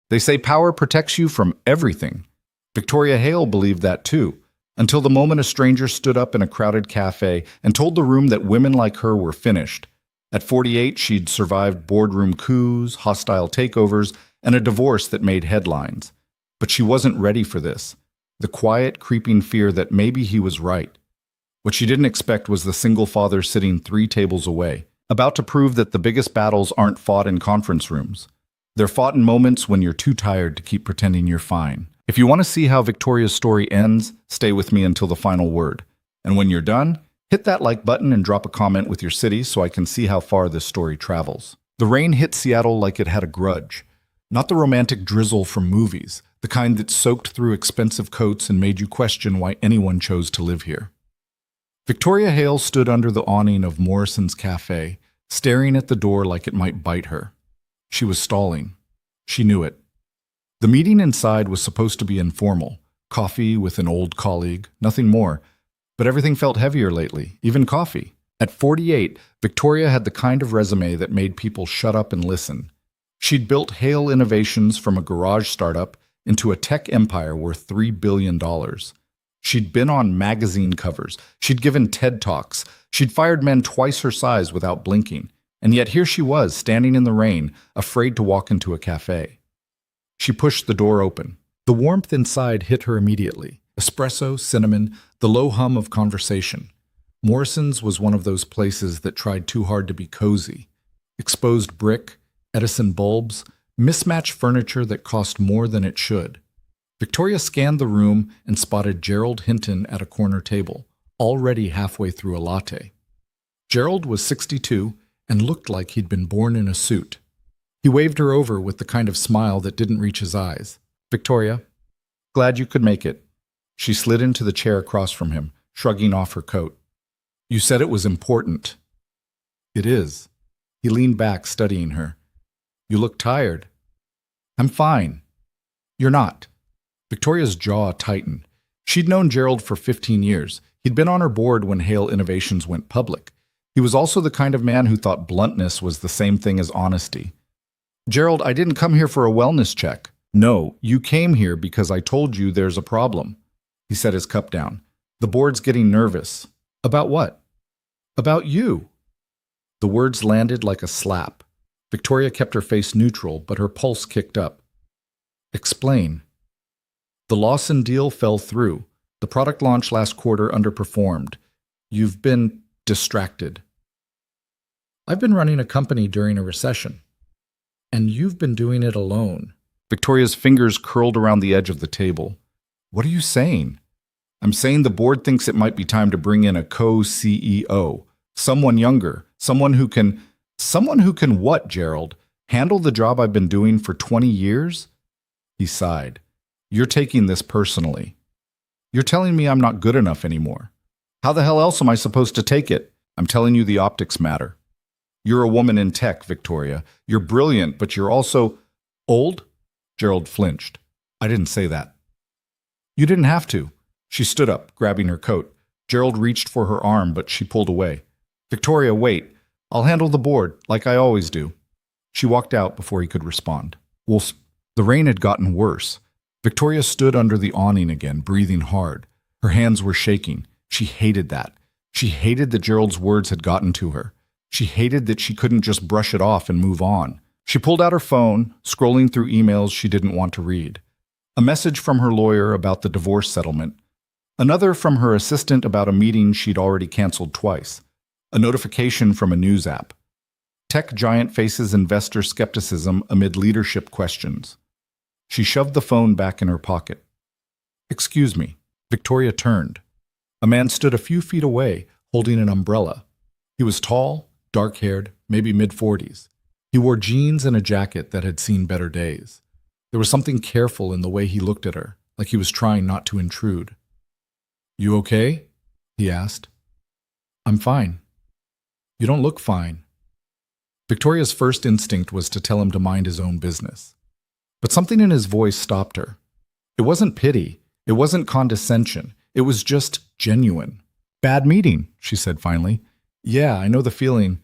They say power protects you from everything. Victoria Hale believed that too, until the moment a stranger stood up in a crowded cafe and told the room that women like her were finished. At 48, she'd survived boardroom coups, hostile takeovers, and a divorce that made headlines. But she wasn't ready for this. The quiet, creeping fear that maybe he was right. What she didn't expect was the single father sitting 3 tables away, about to prove that the biggest battles aren't fought in conference rooms. They're fought in moments when you're too tired to keep pretending you're fine. If you want to see how Victoria's story ends, stay with me until the final word. And when you're done, hit that like button and drop a comment with your city so I can see how far this story travels. The rain hit Seattle like it had a grudge. Not the romantic drizzle from movies, the kind that soaked through expensive coats and made you question why anyone chose to live here. Victoria Hale stood under the awning of Morrison's Cafe, staring at the door like it might bite her. She was stalling. She knew it. The meeting inside was supposed to be informal, coffee with an old colleague, nothing more. But everything felt heavier lately, even coffee. At 48, Victoria had the kind of resume that made people shut up and listen. She'd built Hale Innovations from a garage startup into a tech empire worth $3 billion. She'd been on magazine covers. She'd given TED Talks. She'd fired men twice her size without blinking. And yet here she was, standing in the rain, afraid to walk into a cafe. She pushed the door open. The warmth inside hit her immediately. Espresso, cinnamon, the low hum of conversation. Morrison's was one of those places that tried too hard to be cozy. Exposed brick, Edison bulbs, mismatched furniture that cost more than it should. Victoria scanned the room and spotted Gerald Hinton at a corner table, already halfway through a latte. Gerald was 62 and looked like he'd been born in a suit. He waved her over with the kind of smile that didn't reach his eyes. "Victoria, glad you could make it." She slid into the chair across from him, shrugging off her coat. "You said it was important." "It is." He leaned back, studying her. "You look tired." "I'm fine." "You're not." Victoria's jaw tightened. She'd known Gerald for 15 years. He'd been on her board when Hale Innovations went public. He was also the kind of man who thought bluntness was the same thing as honesty. "Gerald, I didn't come here for a wellness check." "No, you came here because I told you there's a problem." He set his cup down. "The board's getting nervous." "About what?" "About you." The words landed like a slap. Victoria kept her face neutral, but her pulse kicked up. "Explain." "The Lawson deal fell through. The product launch last quarter underperformed. You've been distracted." "I've been running a company during a recession." "And you've been doing it alone." Victoria's fingers curled around the edge of the table. "What are you saying?" "I'm saying the board thinks it might be time to bring in a co-CEO. Someone younger. Someone who can what, Gerald? Handle the job I've been doing for 20 years? He sighed. "You're taking this personally. You're telling me I'm not good enough anymore. How the hell else am I supposed to take it? I'm telling you the optics matter. You're a woman in tech, Victoria. You're brilliant, but you're also old." Gerald flinched. "I didn't say that." "You didn't have to." She stood up, grabbing her coat. Gerald reached for her arm, but she pulled away. "Victoria, wait. I'll handle the board, like I always do." She walked out before he could respond. The rain had gotten worse. Victoria stood under the awning again, breathing hard. Her hands were shaking. She hated that. She hated that Gerald's words had gotten to her. She hated that she couldn't just brush it off and move on. She pulled out her phone, scrolling through emails she didn't want to read. A message from her lawyer about the divorce settlement. Another from her assistant about a meeting she'd already canceled twice. A notification from a news app. Tech giant faces investor skepticism amid leadership questions. She shoved the phone back in her pocket. "Excuse me." Victoria turned. A man stood a few feet away, holding an umbrella. He was tall, dark-haired, maybe mid-40s. He wore jeans and a jacket that had seen better days. There was something careful in the way he looked at her, like he was trying not to intrude. "You okay?" he asked. "I'm fine." "You don't look fine." Victoria's first instinct was to tell him to mind his own business. But something in his voice stopped her. It wasn't pity. It wasn't condescension. It was just genuine. "Bad meeting," she said finally. "Yeah, I know the feeling."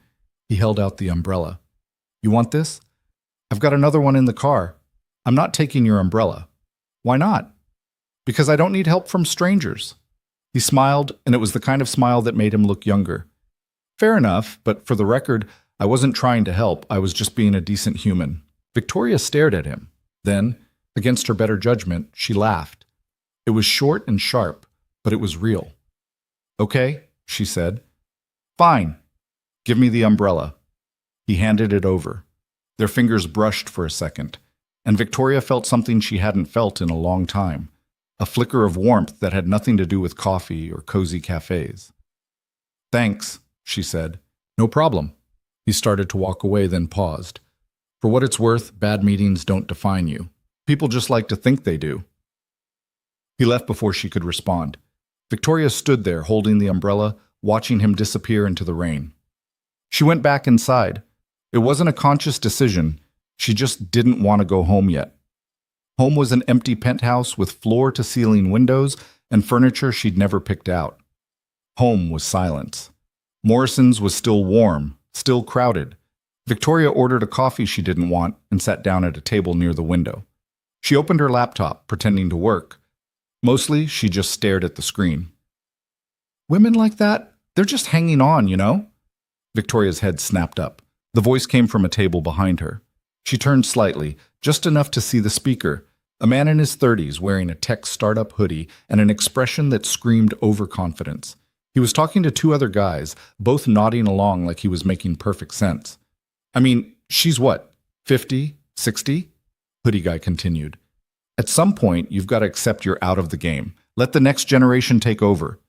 He held out the umbrella. "You want this? I've got another one in the car." I'm not taking your umbrella. Why not? Because I don't need help from strangers. He smiled, and it was the kind of smile that made him look younger. Fair enough, but for the record, I wasn't trying to help. I was just being a decent human. Victoria stared at him. Then, against her better judgment, she laughed. It was short and sharp, but it was real. Okay, she said. Fine. Give me the umbrella. He handed it over. Their fingers brushed for a second, and Victoria felt something she hadn't felt in a long time. A flicker of warmth that had nothing to do with coffee or cozy cafes. Thanks, she said. No problem. He started to walk away, then paused. For what it's worth, bad meetings don't define you. People just like to think they do. He left before she could respond. Victoria stood there, holding the umbrella, watching him disappear into the rain. She went back inside. It wasn't a conscious decision. She just didn't want to go home yet. Home was an empty penthouse with floor-to-ceiling windows and furniture she'd never picked out. Home was silence. Morrison's was still warm, still crowded. Victoria ordered a coffee she didn't want and sat down at a table near the window. She opened her laptop, pretending to work. Mostly, she just stared at the screen. Women like that, they're just hanging on, you know? Victoria's head snapped up. The voice came from a table behind her. She turned slightly, just enough to see the speaker, a man in his 30s wearing a tech startup hoodie and an expression that screamed overconfidence. He was talking to two other guys, both nodding along like he was making perfect sense. I mean, she's what, 50, 60? Hoodie guy continued. At some point, you've got to accept you're out of the game. Let the next generation take over.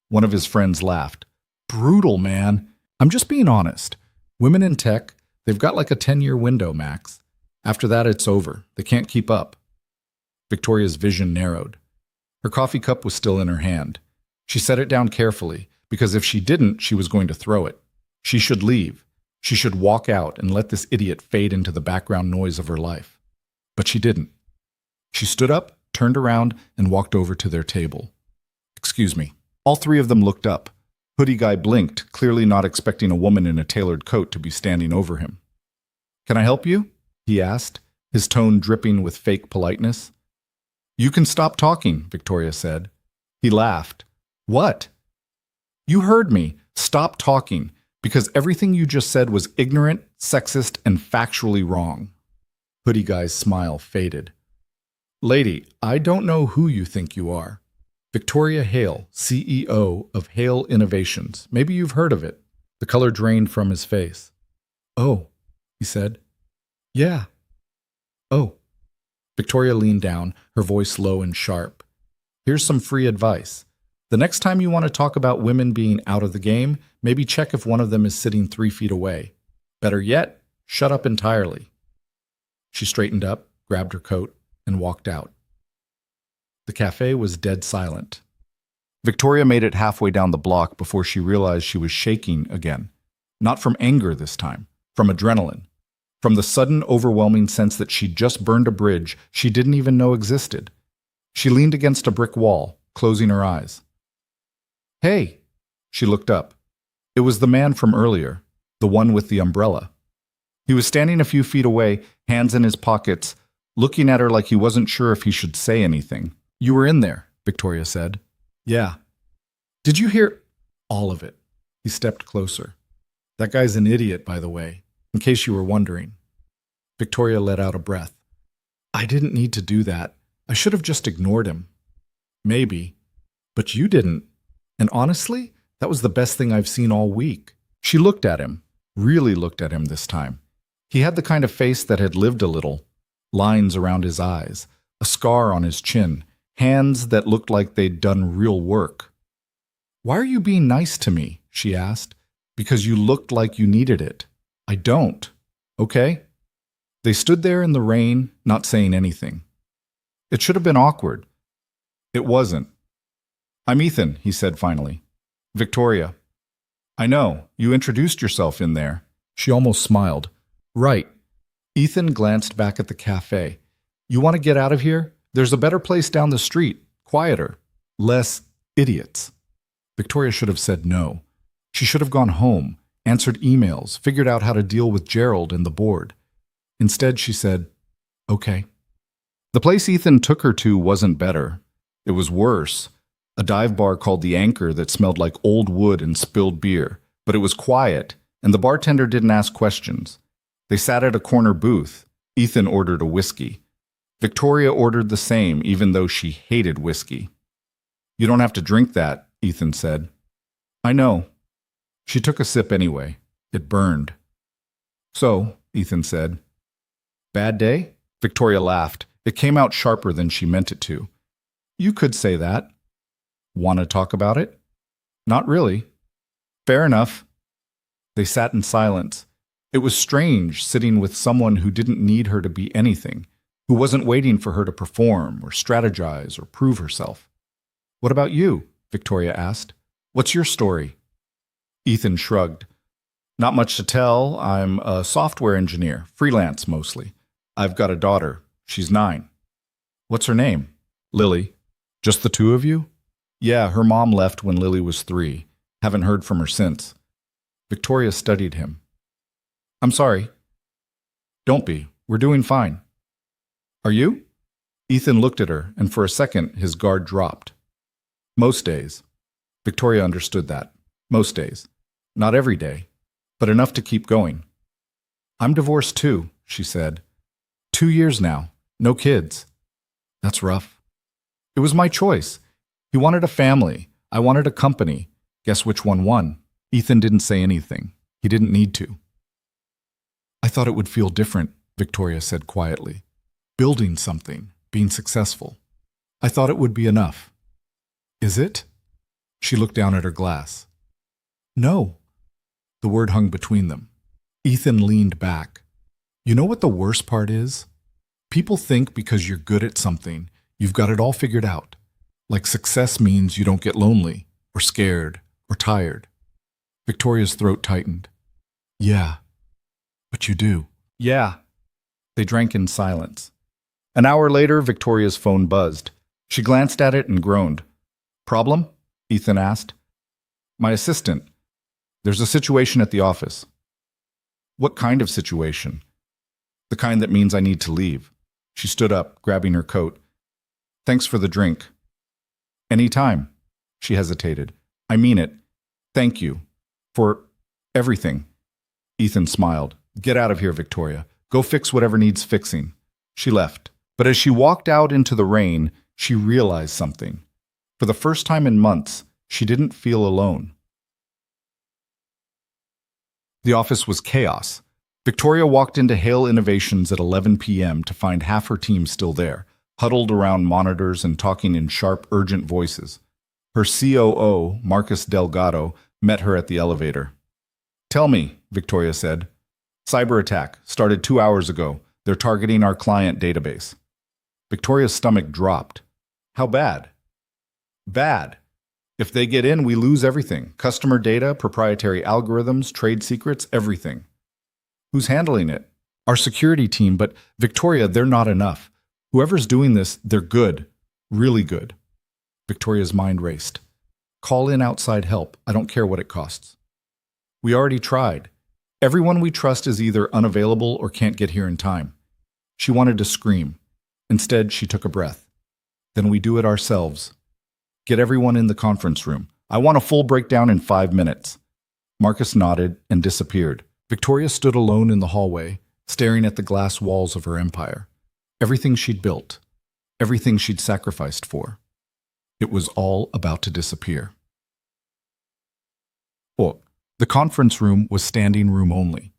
One of his friends laughed. Brutal, man. I'm just being honest. Women in tech, they've got like a 10-year window, max. After that, it's over. They can't keep up. Victoria's vision narrowed. Her coffee cup was still in her hand. She set it down carefully, because if she didn't, she was going to throw it. She should leave. She should walk out and let this idiot fade into the background noise of her life. But she didn't. She stood up, turned around, and walked over to their table. Excuse me. All three of them looked up. Hoodie guy blinked, clearly not expecting a woman in a tailored coat to be standing over him. Can I help you? He asked, his tone dripping with fake politeness. You can stop talking, Victoria said. He laughed. What? You heard me. Stop talking, because everything you just said was ignorant, sexist, and factually wrong. Hoodie guy's smile faded. Lady, I don't know who you think you are. Victoria Hale, CEO of Hale Innovations. Maybe you've heard of it. The color drained from his face. Oh, he said. Yeah. Oh. Victoria leaned down, her voice low and sharp. Here's some free advice. The next time you want to talk about women being out of the game, maybe check if one of them is sitting 3 feet away. Better yet, shut up entirely. She straightened up, grabbed her coat, and walked out. The cafe was dead silent. Victoria made it halfway down the block before she realized she was shaking again. Not from anger this time, from adrenaline. From the sudden, overwhelming sense that she'd just burned a bridge she didn't even know existed. She leaned against a brick wall, closing her eyes. Hey! She looked up. It was the man from earlier, the one with the umbrella. He was standing a few feet away, hands in his pockets, looking at her like he wasn't sure if he should say anything. You were in there, Victoria said. Yeah. Did you hear all of it? He stepped closer. That guy's an idiot, by the way, in case you were wondering. Victoria let out a breath. I didn't need to do that. I should have just ignored him. Maybe. But you didn't. And honestly, that was the best thing I've seen all week. She looked at him, really looked at him this time. He had the kind of face that had lived a little. Lines around his eyes, a scar on his chin, hands that looked like they'd done real work. Why are you being nice to me? She asked. Because you looked like you needed it. I don't. Okay? They stood there in the rain, not saying anything. It should have been awkward. It wasn't. I'm Ethan, he said finally. Victoria. I know, you introduced yourself in there. She almost smiled. Right. Ethan glanced back at the cafe. You want to get out of here? There's a better place down the street, quieter, less idiots. Victoria should have said no. She should have gone home, answered emails, figured out how to deal with Gerald and the board. Instead, she said, okay. The place Ethan took her to wasn't better. It was worse. A dive bar called The Anchor that smelled like old wood and spilled beer. But it was quiet, and the bartender didn't ask questions. They sat at a corner booth. Ethan ordered a whiskey. Victoria ordered the same, even though she hated whiskey. "You don't have to drink that," Ethan said. "I know." She took a sip anyway. It burned. "So," Ethan said. "Bad day?" Victoria laughed. It came out sharper than she meant it to. "You could say that." "Want to talk about it?" "Not really." "Fair enough." They sat in silence. It was strange sitting with someone who didn't need her to be anything, who wasn't waiting for her to perform or strategize or prove herself. "What about you?" Victoria asked. "What's your story?" Ethan shrugged. "Not much to tell. I'm a software engineer, freelance mostly. I've got a daughter. She's 9. "What's her name?" "Lily." "Just the two of you?" "Yeah, her mom left when Lily was 3. Haven't heard from her since." Victoria studied him. "I'm sorry." "Don't be. We're doing fine." "Are you?" Ethan looked at her, and for a second his guard dropped. "Most days." Victoria understood that. Most days. Not every day, but enough to keep going. "I'm divorced too," she said. 2 years now. No kids." "That's rough." "It was my choice. He wanted a family. I wanted a company. Guess which one won?" Ethan didn't say anything. He didn't need to. "I thought it would feel different," Victoria said quietly. "Building something, being successful. I thought it would be enough." "Is it?" She looked down at her glass. "No." The word hung between them. Ethan leaned back. "You know what the worst part is? People think because you're good at something, you've got it all figured out. Like success means you don't get lonely, or scared, or tired." Victoria's throat tightened. "Yeah, but you do." "Yeah." They drank in silence. An hour later, Victoria's phone buzzed. She glanced at it and groaned. "Problem?" Ethan asked. "My assistant. There's a situation at the office." "What kind of situation?" "The kind that means I need to leave." She stood up, grabbing her coat. "Thanks for the drink." "Any time." She hesitated. "I mean it. Thank you. For everything." Ethan smiled. "Get out of here, Victoria. Go fix whatever needs fixing." She left. But as she walked out into the rain, she realized something. For the first time in months, she didn't feel alone. The office was chaos. Victoria walked into Hale Innovations at 11 p.m. to find half her team still there, huddled around monitors and talking in sharp, urgent voices. Her COO, Marcus Delgado, met her at the elevator. "Tell me," Victoria said. "Cyber attack. Started 2 hours ago. They're targeting our client database." Victoria's stomach dropped. "How bad?" "Bad. If they get in, we lose everything. Customer data, proprietary algorithms, trade secrets, everything." "Who's handling it?" "Our security team, but Victoria, they're not enough. Whoever's doing this, they're good. Really good." Victoria's mind raced. "Call in outside help. I don't care what it costs." "We already tried. Everyone we trust is either unavailable or can't get here in time." She wanted to scream. Instead, she took a breath. "Then we do it ourselves. Get everyone in the conference room. I want a full breakdown in 5 minutes." Marcus nodded and disappeared. Victoria stood alone in the hallway, staring at the glass walls of her empire. Everything she'd built, everything she'd sacrificed for. It was all about to disappear. Oh, the conference room was standing room only.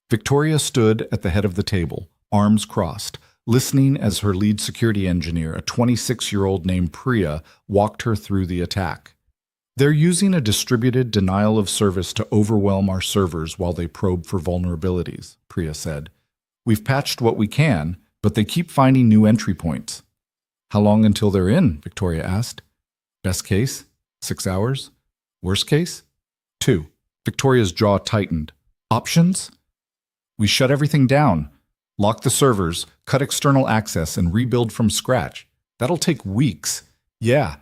Victoria stood at the head of the table, arms crossed, listening as her lead security engineer, a 26-year-old named Priya, walked her through the attack. "They're using a distributed denial of service to overwhelm our servers while they probe for vulnerabilities," Priya said. "We've patched what we can, but they keep finding new entry points." "How long until they're in?" Victoria asked. "Best case, 6 hours. Worst case, 2. Victoria's jaw tightened. "Options?" "We shut everything down. Lock the servers, cut external access, and rebuild from scratch. That'll take weeks." "Yeah,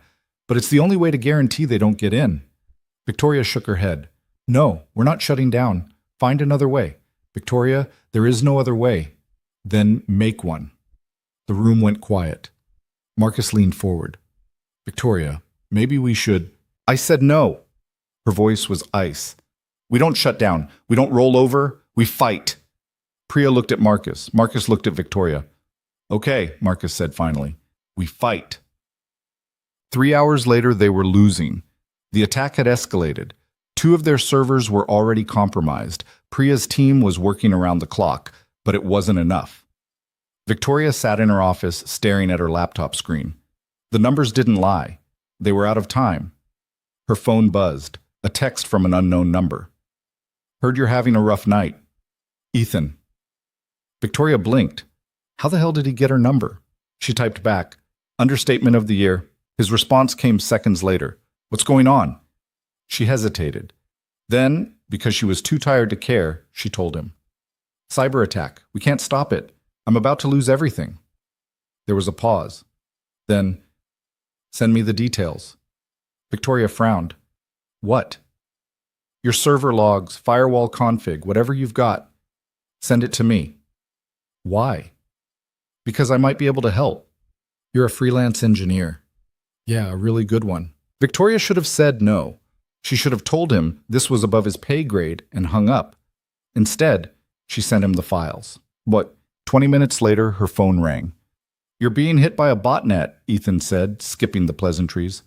but it's the only way to guarantee they don't get in." Victoria shook her head. "No, we're not shutting down. Find another way." "Victoria, there is no other way." "Then make one." The room went quiet. Marcus leaned forward. Victoria, maybe we should. I said no. Her voice was ice. We don't shut down. We don't roll over. We fight. Priya looked at Marcus. Marcus looked at Victoria. Okay, Marcus said finally. We fight. 3 hours later, they were losing. The attack had escalated. 2 of their servers were already compromised. Priya's team was working around the clock, but it wasn't enough. Victoria sat in her office, staring at her laptop screen. The numbers didn't lie. They were out of time. Her phone buzzed. A text from an unknown number. Heard you're having a rough night. Ethan. Victoria blinked. How the hell did he get her number? She typed back. Understatement of the year. His response came seconds later. What's going on? She hesitated. Then, because she was too tired to care, she told him. Cyber attack. We can't stop it. I'm about to lose everything. There was a pause. Then, send me the details. Victoria frowned. What? Your server logs, firewall config, whatever you've got. Send it to me. Why? Because I might be able to help. You're a freelance engineer. Yeah, a really good one. Victoria should have said no. She should have told him this was above his pay grade and hung up. Instead, she sent him the files. But 20 minutes later, her phone rang. You're being hit by a botnet, Ethan said, skipping the pleasantries.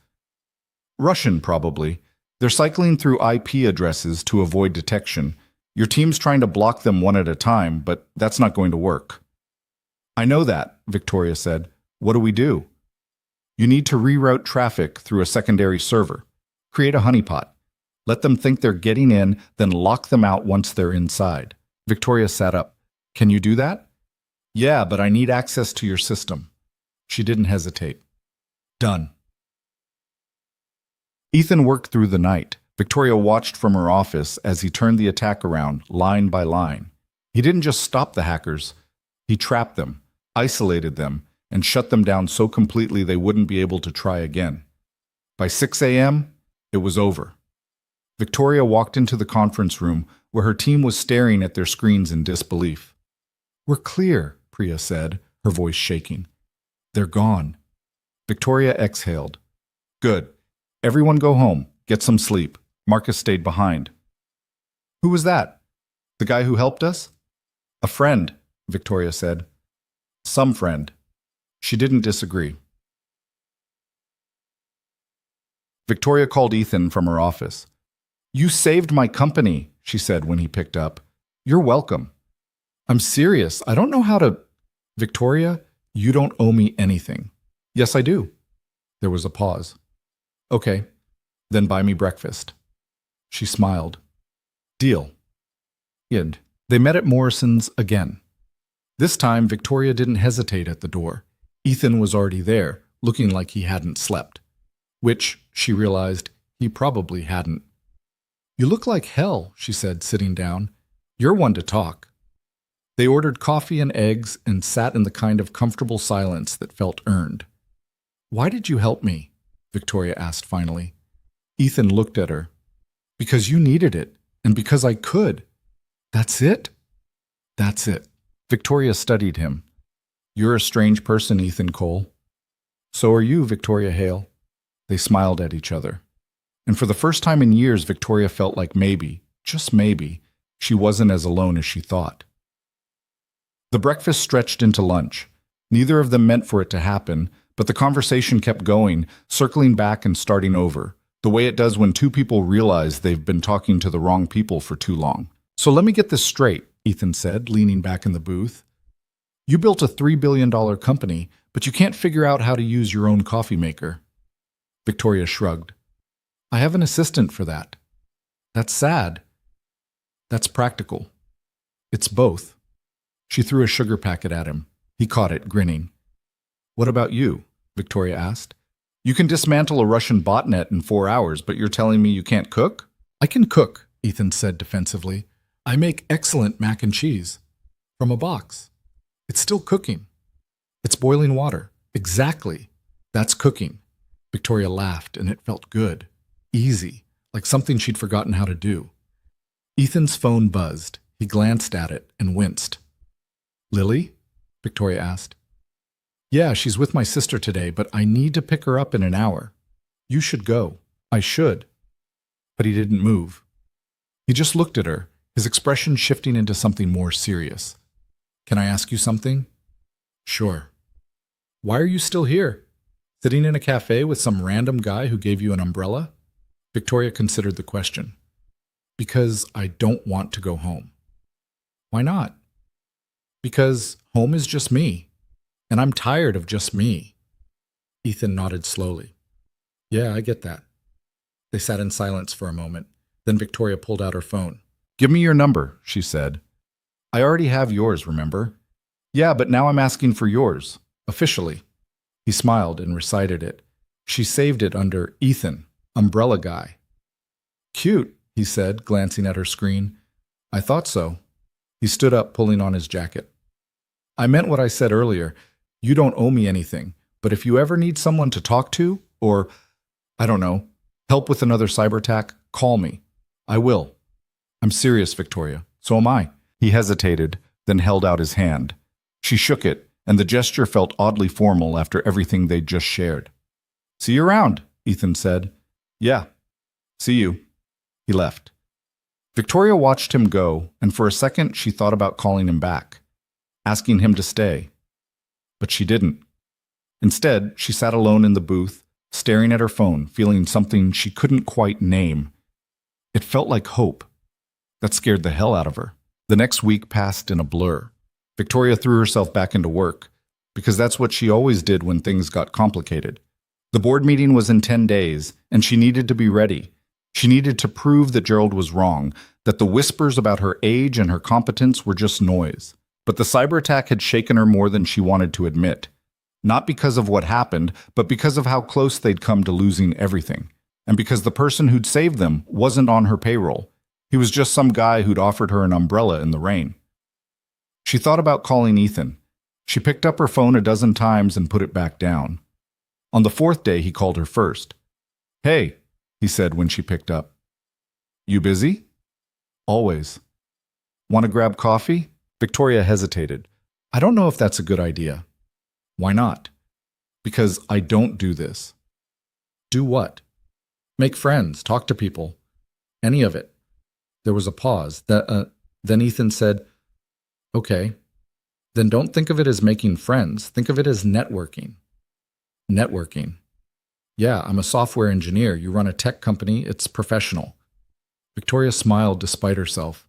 Russian, probably. They're cycling through IP addresses to avoid detection. Your team's trying to block them one at a time, but that's not going to work. I know that, Victoria said. What do we do? You need to reroute traffic through a secondary server. Create a honeypot. Let them think they're getting in, then lock them out once they're inside. Victoria sat up. Can you do that? Yeah, but I need access to your system. She didn't hesitate. Done. Ethan worked through the night. Victoria watched from her office as he turned the attack around, line by line. He didn't just stop the hackers. He trapped them, isolated them, and shut them down so completely they wouldn't be able to try again. By 6 a.m., it was over. Victoria walked into the conference room where her team was staring at their screens in disbelief. We're clear, Priya said, her voice shaking. They're gone. Victoria exhaled. Good. Everyone go home. Get some sleep. Marcus stayed behind. Who was that? The guy who helped us? A friend, Victoria said. Some friend. She didn't disagree. Victoria called Ethan from her office. You saved my company, she said when he picked up. You're welcome. I'm serious. I don't know how to... Victoria, you don't owe me anything. Yes, I do. There was a pause. Okay, then buy me breakfast. She smiled. Deal. And they met at Morrison's again. This time, Victoria didn't hesitate at the door. Ethan was already there, looking like he hadn't slept. Which, she realized, he probably hadn't. You look like hell, she said, sitting down. You're one to talk. They ordered coffee and eggs and sat in the kind of comfortable silence that felt earned. Why did you help me? Victoria asked finally. Ethan looked at her. Because you needed it, and because I could. That's it? That's it. Victoria studied him. You're a strange person, Ethan Cole. So are you, Victoria Hale. They smiled at each other. And for the first time in years, Victoria felt like maybe, just maybe, she wasn't as alone as she thought. The breakfast stretched into lunch. Neither of them meant for it to happen, but the conversation kept going, circling back and starting over, the way it does when two people realize they've been talking to the wrong people for too long. So let me get this straight, Ethan said, leaning back in the booth. You built a $3 billion company, but you can't figure out how to use your own coffee maker. Victoria shrugged. I have an assistant for that. That's sad. That's practical. It's both. She threw a sugar packet at him. He caught it, grinning. What about you? Victoria asked. You can dismantle a Russian botnet in 4 hours, but you're telling me you can't cook? I can cook, Ethan said defensively. I make excellent mac and cheese. From a box. It's still cooking. It's boiling water. Exactly. That's cooking. Victoria laughed, and it felt good. Easy, like something she'd forgotten how to do. Ethan's phone buzzed. He glanced at it and winced. Lily? Victoria asked. Yeah, she's with my sister today, but I need to pick her up in an hour. You should go. I should. But he didn't move. He just looked at her, his expression shifting into something more serious. Can I ask you something? Sure. Why are you still here? Sitting in a cafe with some random guy who gave you an umbrella? Victoria considered the question. Because I don't want to go home. Why not? Because home is just me, and I'm tired of just me. Ethan nodded slowly. Yeah, I get that. They sat in silence for a moment. Then Victoria pulled out her phone. Give me your number, she said. I already have yours, remember? Yeah, but now I'm asking for yours, officially. He smiled and recited it. She saved it under Ethan, umbrella guy. Cute, he said, glancing at her screen. I thought so. He stood up, pulling on his jacket. I meant what I said earlier. You don't owe me anything, but if you ever need someone to talk to, or, I don't know, help with another cyber attack, call me. I will. I'm serious, Victoria. So am I. He hesitated, then held out his hand. She shook it, and the gesture felt oddly formal after everything they'd just shared. See you around, Ethan said. Yeah. See you. He left. Victoria watched him go, and for a second she thought about calling him back, asking him to stay. But she didn't. Instead, she sat alone in the booth, staring at her phone, feeling something she couldn't quite name. It felt like hope. That scared the hell out of her. The next week passed in a blur. Victoria threw herself back into work, because that's what she always did when things got complicated. The board meeting was in 10 days, and she needed to be ready. She needed to prove that Gerald was wrong, that the whispers about her age and her competence were just noise. But the cyber attack had shaken her more than she wanted to admit. Not because of what happened, but because of how close they'd come to losing everything. And because the person who'd saved them wasn't on her payroll. He was just some guy who'd offered her an umbrella in the rain. She thought about calling Ethan. She picked up her phone a dozen times and put it back down. On the fourth day, he called her first. Hey, he said when she picked up. You busy? Always. Want to grab coffee? Victoria hesitated. I don't know if that's a good idea. Why not? Because I don't do this. Do what? Make friends, talk to people. Any of it. There was a pause. Then Ethan said, Okay. Then don't think of it as making friends. Think of it as networking. Networking. Yeah, I'm a software engineer. You run a tech company. It's professional. Victoria smiled despite herself.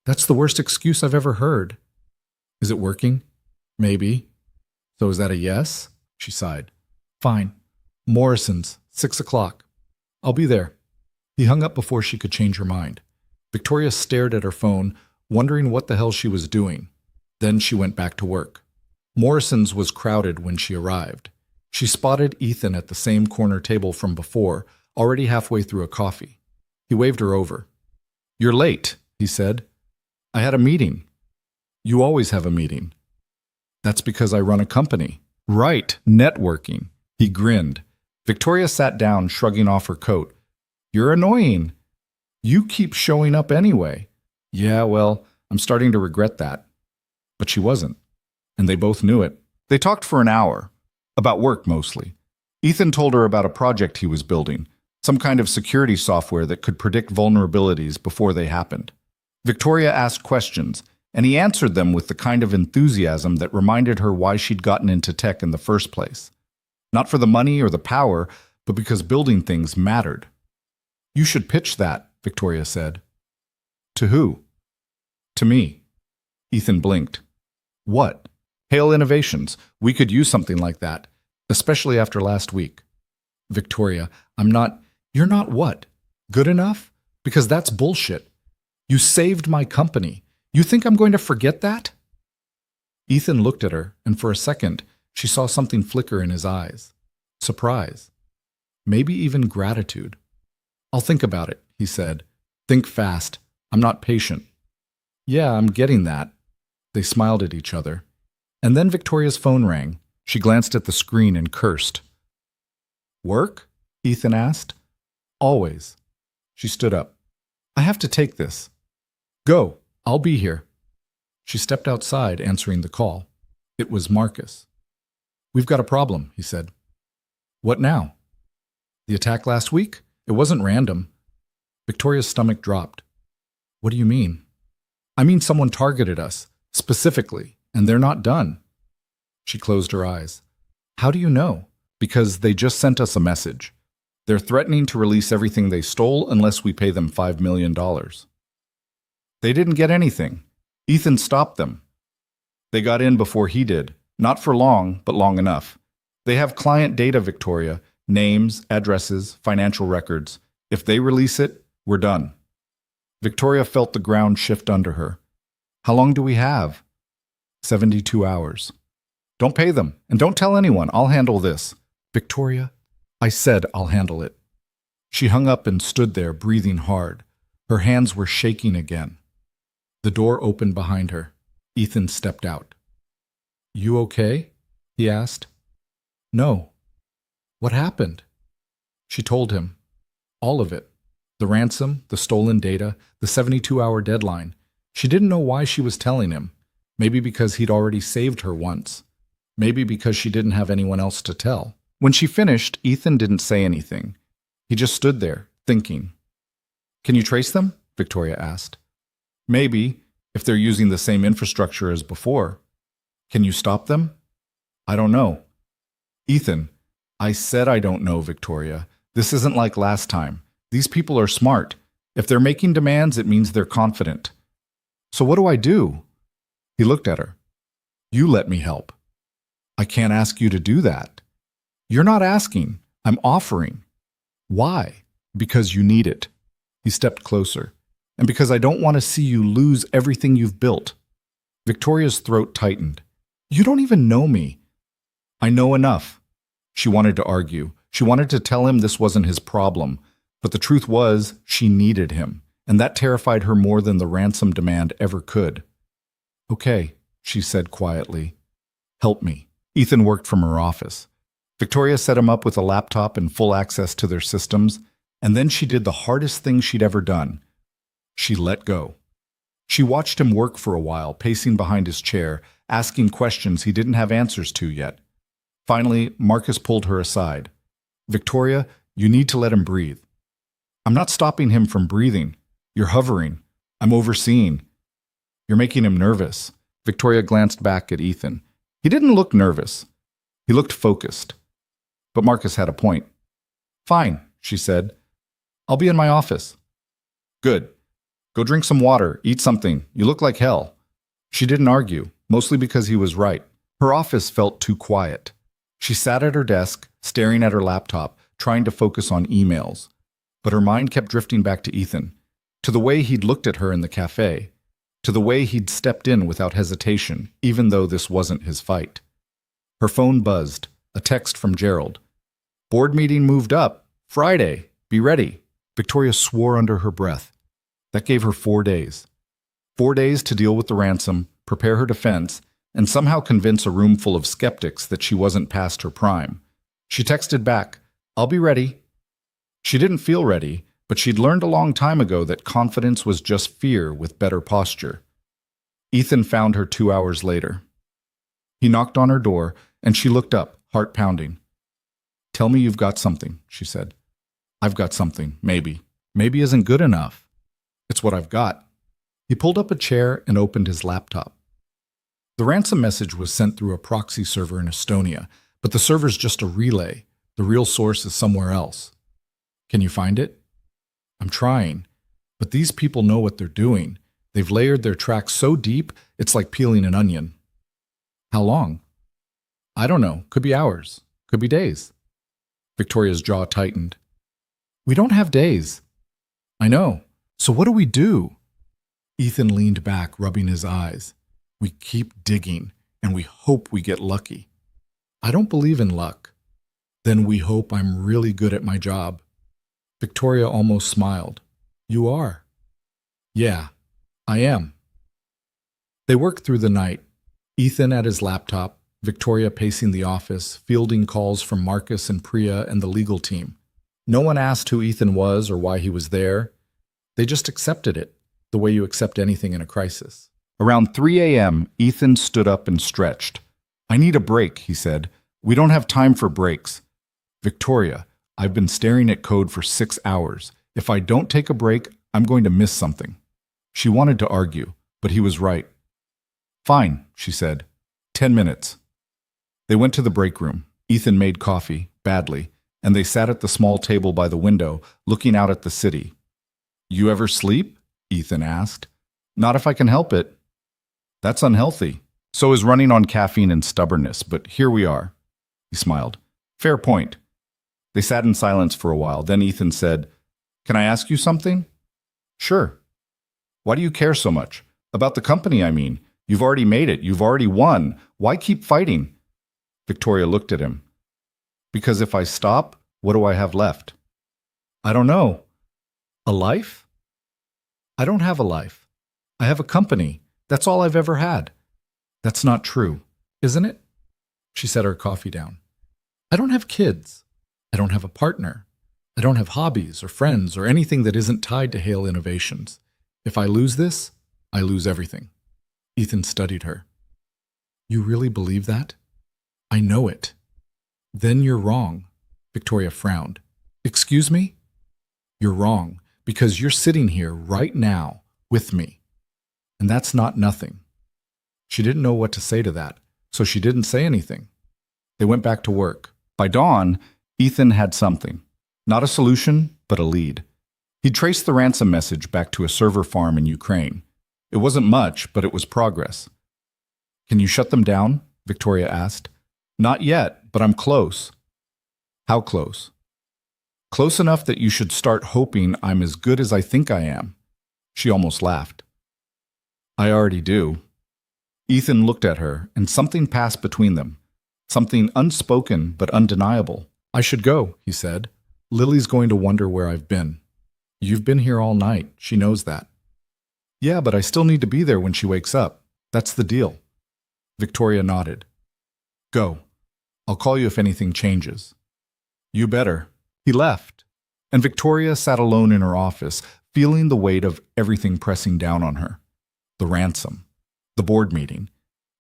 That's the worst excuse I've ever heard. Is it working? Maybe. So is that a yes? She sighed. Fine. Morrison's, 6 o'clock. I'll be there. He hung up before she could change her mind. Victoria stared at her phone, wondering what the hell she was doing. Then she went back to work. Morrison's was crowded when she arrived. She spotted Ethan at the same corner table from before, already halfway through a coffee. He waved her over. You're late, he said. I had a meeting. You always have a meeting. That's because I run a company. Right, networking. He grinned. Victoria sat down, shrugging off her coat. You're annoying. You keep showing up anyway. Yeah, well, I'm starting to regret that. But she wasn't. And they both knew it. They talked for an hour. About work, mostly. Ethan told her about a project he was building, some kind of security software that could predict vulnerabilities before they happened. Victoria asked questions, and he answered them with the kind of enthusiasm that reminded her why she'd gotten into tech in the first place. Not for the money or the power, but because building things mattered. You should pitch that, Victoria said. To who? To me. Ethan blinked. What? Hale Innovations. We could use something like that, especially after last week. Victoria, You're not what? Good enough? Because that's bullshit. You saved my company. You think I'm going to forget that? Ethan looked at her, and for a second, she saw something flicker in his eyes. Surprise. Maybe even gratitude. I'll think about it, he said. Think fast. I'm not patient. Yeah, I'm getting that. They smiled at each other. And then Victoria's phone rang. She glanced at the screen and cursed. Work? Ethan asked. Always. She stood up. I have to take this. Go. I'll be here. She stepped outside, answering the call. It was Marcus. We've got a problem, he said. What now? The attack last week? It wasn't random. Victoria's stomach dropped. What do you mean? I mean someone targeted us, specifically, and they're not done. She closed her eyes. How do you know? Because they just sent us a message. They're threatening to release everything they stole unless we pay them $5 million. They didn't get anything. Ethan stopped them. They got in before he did. Not for long, but long enough. They have client data, Victoria. Names, addresses, financial records. If they release it, we're done. Victoria felt the ground shift under her. How long do we have? 72 hours. Don't pay them, and don't tell anyone. I'll handle this. Victoria, I said I'll handle it. She hung up and stood there, breathing hard. Her hands were shaking again. The door opened behind her. Ethan stepped out. You okay? He asked. No. What happened? She told him. All of it. The ransom, the stolen data, the 72-hour deadline. She didn't know why she was telling him. Maybe because he'd already saved her once. Maybe because she didn't have anyone else to tell. When she finished, Ethan didn't say anything. He just stood there, thinking. Can you trace them? Victoria asked. Maybe, if they're using the same infrastructure as before. Can you stop them? I don't know. Ethan, I said I don't know, Victoria. This isn't like last time. These people are smart. If they're making demands, it means they're confident. So what do I do? He looked at her. You let me help. I can't ask you to do that. You're not asking. I'm offering. Why? Because you need it. He stepped closer. And because I don't want to see you lose everything you've built. Victoria's throat tightened. You don't even know me. I know enough. She wanted to argue. She wanted to tell him this wasn't his problem. But the truth was, she needed him. And that terrified her more than the ransom demand ever could. Okay, she said quietly. Help me. Ethan worked from her office. Victoria set him up with a laptop and full access to their systems, and then she did the hardest thing she'd ever done. She let go. She watched him work for a while, pacing behind his chair, asking questions he didn't have answers to yet. Finally, Marcus pulled her aside. Victoria, you need to let him breathe. I'm not stopping him from breathing. You're hovering. I'm overseeing. You're making him nervous. Victoria glanced back at Ethan. He didn't look nervous. He looked focused. But Marcus had a point. Fine, she said. I'll be in my office. Good. Go drink some water, eat something. You look like hell. She didn't argue, mostly because he was right. Her office felt too quiet. She sat at her desk, staring at her laptop, trying to focus on emails. But her mind kept drifting back to Ethan, to the way he'd looked at her in the cafe, to the way he'd stepped in without hesitation, even though this wasn't his fight. Her phone buzzed, a text from Gerald. Board meeting moved up. Friday. Be ready. Victoria swore under her breath. That gave her 4 days. 4 days to deal with the ransom, prepare her defense, and somehow convince a room full of skeptics that she wasn't past her prime. She texted back, I'll be ready. She didn't feel ready, but she'd learned a long time ago that confidence was just fear with better posture. Ethan found her 2 hours later. He knocked on her door, and she looked up, heart pounding. Tell me you've got something, she said. I've got something, maybe. Maybe isn't good enough. It's what I've got. He pulled up a chair and opened his laptop. The ransom message was sent through a proxy server in Estonia, but the server's just a relay. The real source is somewhere else. Can you find it? I'm trying, but these people know what they're doing. They've layered their tracks so deep, it's like peeling an onion. How long? I don't know. Could be hours. Could be days. Victoria's jaw tightened. We don't have days. I know. So what do we do? Ethan leaned back, rubbing his eyes. We keep digging, and we hope we get lucky. I don't believe in luck. Then we hope I'm really good at my job. Victoria almost smiled. You are. Yeah, I am. They worked through the night. Ethan at his laptop, Victoria pacing the office, fielding calls from Marcus and Priya and the legal team. No one asked who Ethan was or why he was there. They just accepted it, the way you accept anything in a crisis. Around 3 a.m., Ethan stood up and stretched. I need a break, he said. We don't have time for breaks. Victoria, I've been staring at code for 6 hours. If I don't take a break, I'm going to miss something. She wanted to argue, but he was right. Fine, she said. 10 minutes. They went to the break room. Ethan made coffee, badly, and they sat at the small table by the window, looking out at the city. You ever sleep? Ethan asked. Not if I can help it. That's unhealthy. So is running on caffeine and stubbornness, but here we are. He smiled. Fair point. They sat in silence for a while. Then Ethan said, Can I ask you something? Sure. Why do you care so much? About the company, I mean. You've already made it. You've already won. Why keep fighting? Victoria looked at him. Because if I stop, what do I have left? I don't know. A life? I don't have a life. I have a company. That's all I've ever had. That's not true, isn't it? She set her coffee down. I don't have kids. I don't have a partner. I don't have hobbies or friends or anything that isn't tied to Hale Innovations. If I lose this, I lose everything. Ethan studied her. You really believe that? I know it. Then you're wrong. Victoria frowned. Excuse me? You're wrong, because you're sitting here right now with me. And that's not nothing. She didn't know what to say to that, so she didn't say anything. They went back to work. By dawn, Ethan had something. Not a solution, but a lead. He traced the ransom message back to a server farm in Ukraine. It wasn't much, but it was progress. Can you shut them down? Victoria asked. Not yet, but I'm close. How close? Close enough that you should start hoping I'm as good as I think I am. She almost laughed. I already do. Ethan looked at her, and something passed between them. Something unspoken but undeniable. I should go, he said. Lily's going to wonder where I've been. You've been here all night. She knows that. Yeah, but I still need to be there when she wakes up. That's the deal. Victoria nodded. Go. I'll call you if anything changes. You better. He left, and Victoria sat alone in her office, feeling the weight of everything pressing down on her. The ransom. The board meeting.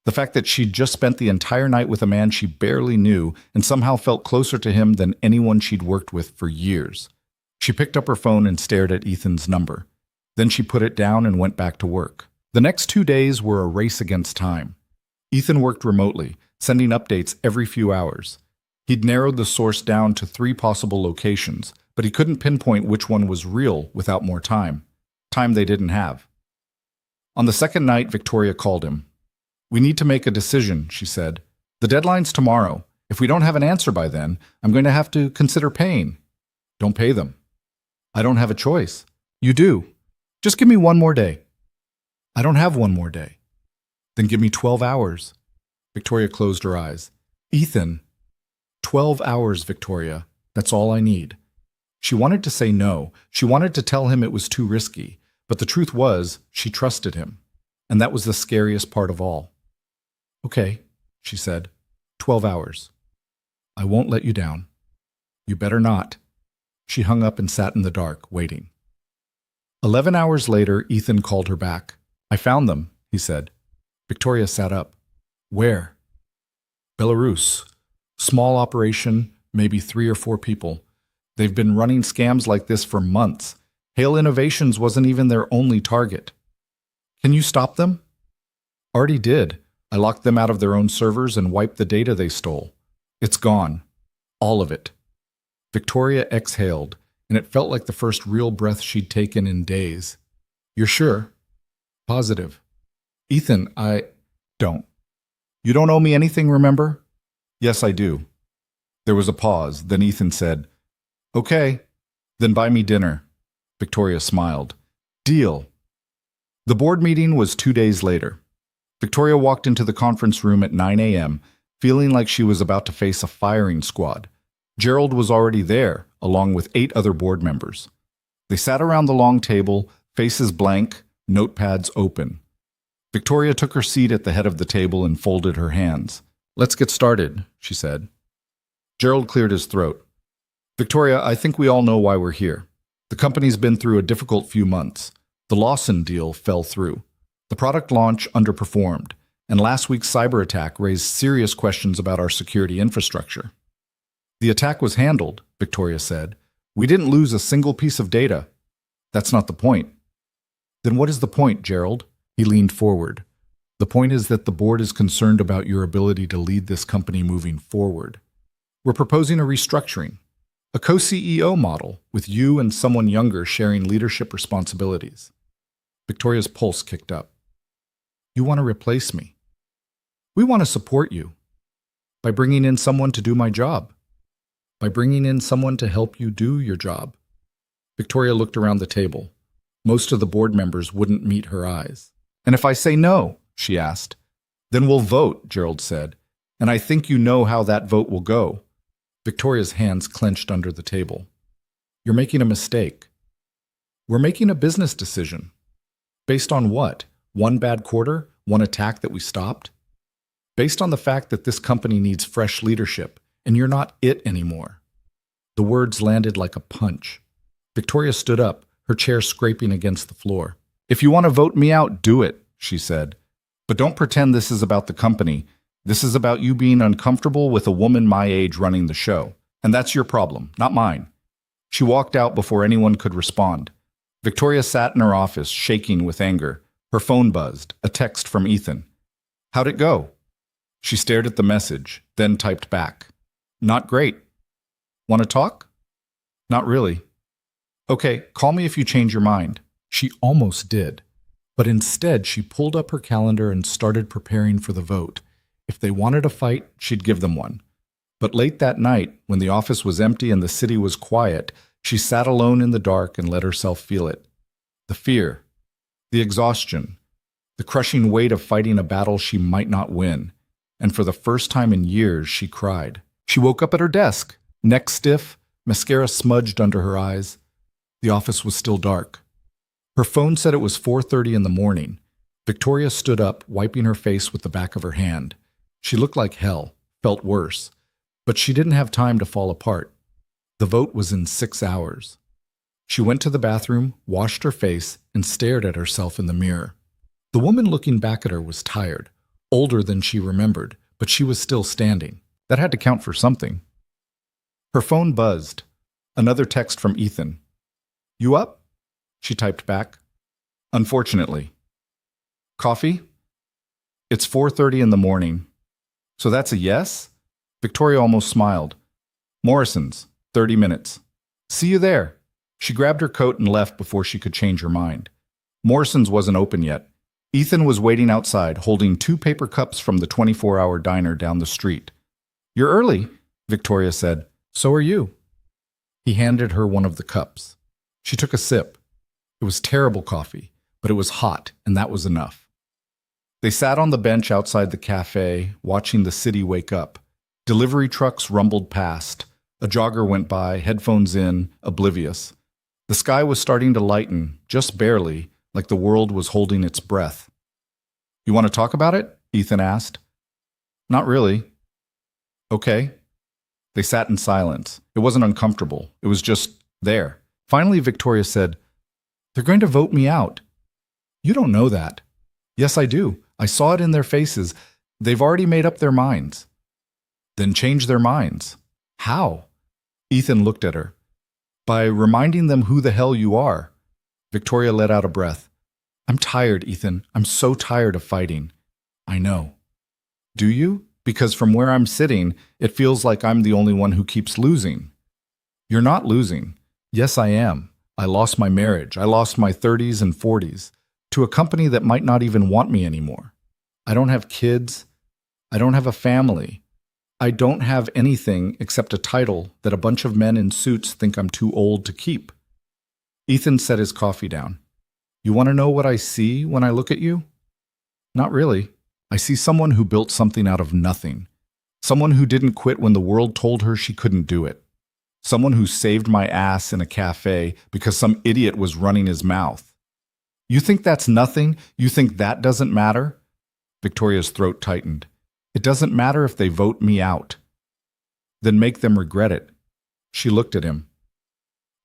The fact that she'd just spent the entire night with a man she barely knew and somehow felt closer to him than anyone she'd worked with for years. She picked up her phone and stared at Ethan's number. Then she put it down and went back to work. The next 2 days were a race against time. Ethan worked remotely, sending updates every few hours. He'd narrowed the source down to 3 possible locations, but he couldn't pinpoint which one was real without more time. Time they didn't have. On the second night, Victoria called him. We need to make a decision, she said. The deadline's tomorrow. If we don't have an answer by then, I'm going to have to consider paying. Don't pay them. I don't have a choice. You do. Just give me 1 more day. I don't have 1 more day. Then give me 12 hours. Victoria closed her eyes. Ethan. 12 hours, Victoria. That's all I need. She wanted to say no. She wanted to tell him it was too risky. But the truth was, she trusted him. And that was the scariest part of all. Okay, she said. 12 hours. I won't let you down. You better not. She hung up and sat in the dark, waiting. 11 hours later, Ethan called her back. I found them, he said. Victoria sat up. Where? Belarus. Small operation, maybe 3 or 4 people. They've been running scams like this for months. Hale Innovations wasn't even their only target. Can you stop them? Already did. I locked them out of their own servers and wiped the data they stole. It's gone. All of it. Victoria exhaled, and it felt like the first real breath she'd taken in days. You're sure? Positive. Ethan, I don't. You don't owe me anything, remember? Yes, I do. There was a pause. Then Ethan said, Okay, then buy me dinner. Victoria smiled. Deal. The board meeting was 2 days later. Victoria walked into the conference room at 9 a.m., feeling like she was about to face a firing squad. Gerald was already there, along with 8 other board members. They sat around the long table, faces blank, notepads open. Victoria took her seat at the head of the table and folded her hands. Let's get started, she said. Gerald cleared his throat. Victoria, I think we all know why we're here. The company's been through a difficult few months. The Lawson deal fell through. The product launch underperformed, and last week's cyber attack raised serious questions about our security infrastructure. The attack was handled, Victoria said. We didn't lose a single piece of data. That's not the point. Then what is the point, Gerald? He leaned forward. The point is that the board is concerned about your ability to lead this company moving forward. We're proposing a restructuring, a co-CEO model with you and someone younger sharing leadership responsibilities. Victoria's pulse kicked up. You want to replace me? We want to support you by bringing in someone to do my job, by bringing in someone to help you do your job. Victoria looked around the table. Most of the board members wouldn't meet her eyes. And if I say no, she asked. Then we'll vote, Gerald said. And I think you know how that vote will go. Victoria's hands clenched under the table. You're making a mistake. We're making a business decision. Based on what? One bad quarter? One attack that we stopped? Based on the fact that this company needs fresh leadership, and you're not it anymore. The words landed like a punch. Victoria stood up, her chair scraping against the floor. If you want to vote me out, do it, she said. But don't pretend this is about the company. This is about you being uncomfortable with a woman my age running the show. And that's your problem, not mine. She walked out before anyone could respond. Victoria sat in her office, shaking with anger. Her phone buzzed, a text from Ethan. How'd it go? She stared at the message, then typed back. Not great. Want to talk? Not really. Okay, call me if you change your mind. She almost did. But instead, she pulled up her calendar and started preparing for the vote. If they wanted a fight, she'd give them one. But late that night, when the office was empty and the city was quiet, she sat alone in the dark and let herself feel it. The fear, the exhaustion, the crushing weight of fighting a battle she might not win. And for the first time in years, she cried. She woke up at her desk, neck stiff, mascara smudged under her eyes. The office was still dark. Her phone said it was 4:30 in the morning. Victoria stood up, wiping her face with the back of her hand. She looked like hell, felt worse. But she didn't have time to fall apart. The vote was in 6 hours. She went to the bathroom, washed her face, and stared at herself in the mirror. The woman looking back at her was tired, older than she remembered, but she was still standing. That had to count for something. Her phone buzzed. Another text from Ethan. You up? She typed back. Unfortunately. Coffee? It's 4:30 in the morning. So that's a yes? Victoria almost smiled. Morrison's, 30 minutes. See you there. She grabbed her coat and left before she could change her mind. Morrison's wasn't open yet. Ethan was waiting outside, holding 2 paper cups from the 24-hour diner down the street. You're early, Victoria said. So are you. He handed her one of the cups. She took a sip. It was terrible coffee, but it was hot, and that was enough. They sat on the bench outside the cafe, watching the city wake up. Delivery trucks rumbled past. A jogger went by, headphones in, oblivious. The sky was starting to lighten, just barely, like the world was holding its breath. You want to talk about it? Ethan asked. Not really. Okay. They sat in silence. It wasn't uncomfortable. It was just there. Finally, Victoria said, They're going to vote me out. You don't know that. Yes, I do. I saw it in their faces. They've already made up their minds. Then change their minds. How? Ethan looked at her. By reminding them who the hell you are. Victoria let out a breath. I'm tired, Ethan. I'm so tired of fighting. I know. Do you? Because from where I'm sitting, it feels like I'm the only one who keeps losing. You're not losing. Yes, I am. I lost my marriage. I lost my 30s and 40s to a company that might not even want me anymore. I don't have kids. I don't have a family. I don't have anything except a title that a bunch of men in suits think I'm too old to keep. Ethan set his coffee down. You want to know what I see when I look at you? Not really. I see someone who built something out of nothing. Someone who didn't quit when the world told her she couldn't do it. Someone who saved my ass in a cafe because some idiot was running his mouth. You think that's nothing? You think that doesn't matter? Victoria's throat tightened. It doesn't matter if they vote me out. Then make them regret it. She looked at him.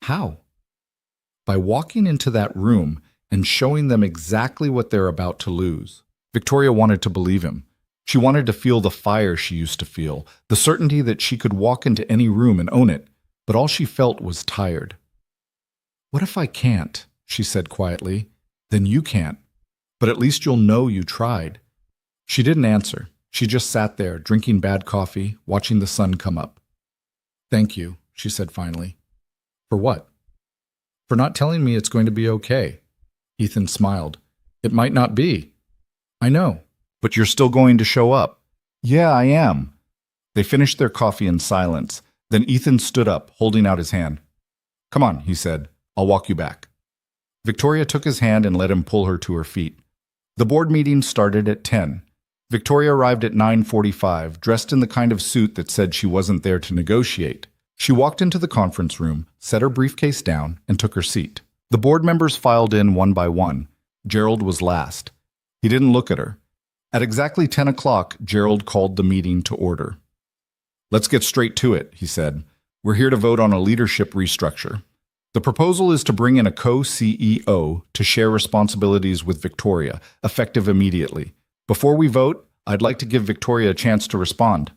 How? By walking into that room and showing them exactly what they're about to lose. Victoria wanted to believe him. She wanted to feel the fire she used to feel, the certainty that she could walk into any room and own it, but all she felt was tired. "What if I can't?" she said quietly. "Then you can't. But at least you'll know you tried." She didn't answer. She just sat there, drinking bad coffee, watching the sun come up. "Thank you," she said finally. "For what?" "For not telling me it's going to be okay." Ethan smiled. "It might not be." "I know. But you're still going to show up." "Yeah, I am." They finished their coffee in silence. Then Ethan stood up, holding out his hand. "Come on," he said. "I'll walk you back." Victoria took his hand and let him pull her to her feet. The board meeting started at 10. Victoria arrived at 9:45, dressed in the kind of suit that said she wasn't there to negotiate. She walked into the conference room, set her briefcase down, and took her seat. The board members filed in one by one. Gerald was last. He didn't look at her. At exactly 10 o'clock, Gerald called the meeting to order. "Let's get straight to it," he said. "We're here to vote on a leadership restructure. The proposal is to bring in a co-CEO to share responsibilities with Victoria, effective immediately. Before we vote, I'd like to give Victoria a chance to respond."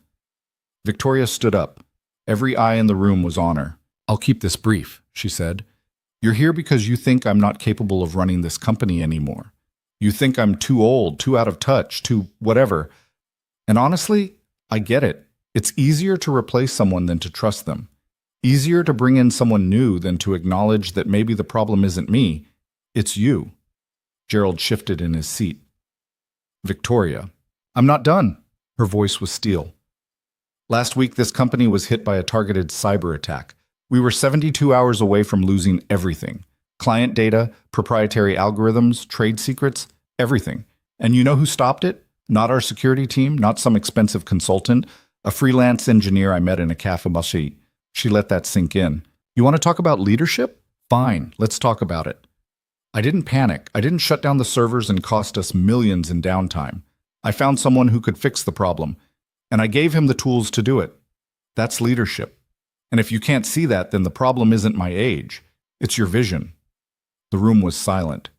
Victoria stood up. Every eye in the room was on her. "I'll keep this brief," she said. "You're here because you think I'm not capable of running this company anymore. You think I'm too old, too out of touch, too whatever. And honestly, I get it. It's easier to replace someone than to trust them. Easier to bring in someone new than to acknowledge that maybe the problem isn't me, it's you." Gerald shifted in his seat. "Victoria, I'm not done." Her voice was steel. "Last week, this company was hit by a targeted cyber attack. We were 72 hours away from losing everything. Client data, proprietary algorithms, trade secrets, everything. And you know who stopped it? Not our security team, not some expensive consultant, a freelance engineer I met in a cafe machine. She let that sink in. "You want to talk about leadership? Fine, let's talk about it." I didn't panic. I didn't shut down the servers and cost us millions in downtime. I found someone who could fix the problem, and I gave him the tools to do it. That's leadership. And if you can't see that, then the problem isn't my age. It's your vision. The room was silent.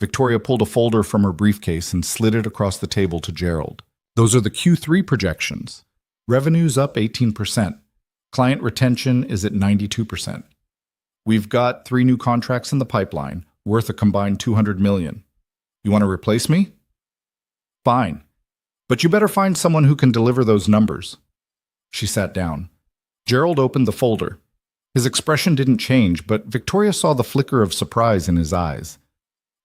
Victoria pulled a folder from her briefcase and slid it across the table to Gerald. "Those are the Q3 projections. Revenue's up 18%. Client retention is at 92%. We've got 3 new contracts in the pipeline, worth a combined $200 million. You want to replace me? Fine. But you better find someone who can deliver those numbers." She sat down. Gerald opened the folder. His expression didn't change, but Victoria saw the flicker of surprise in his eyes.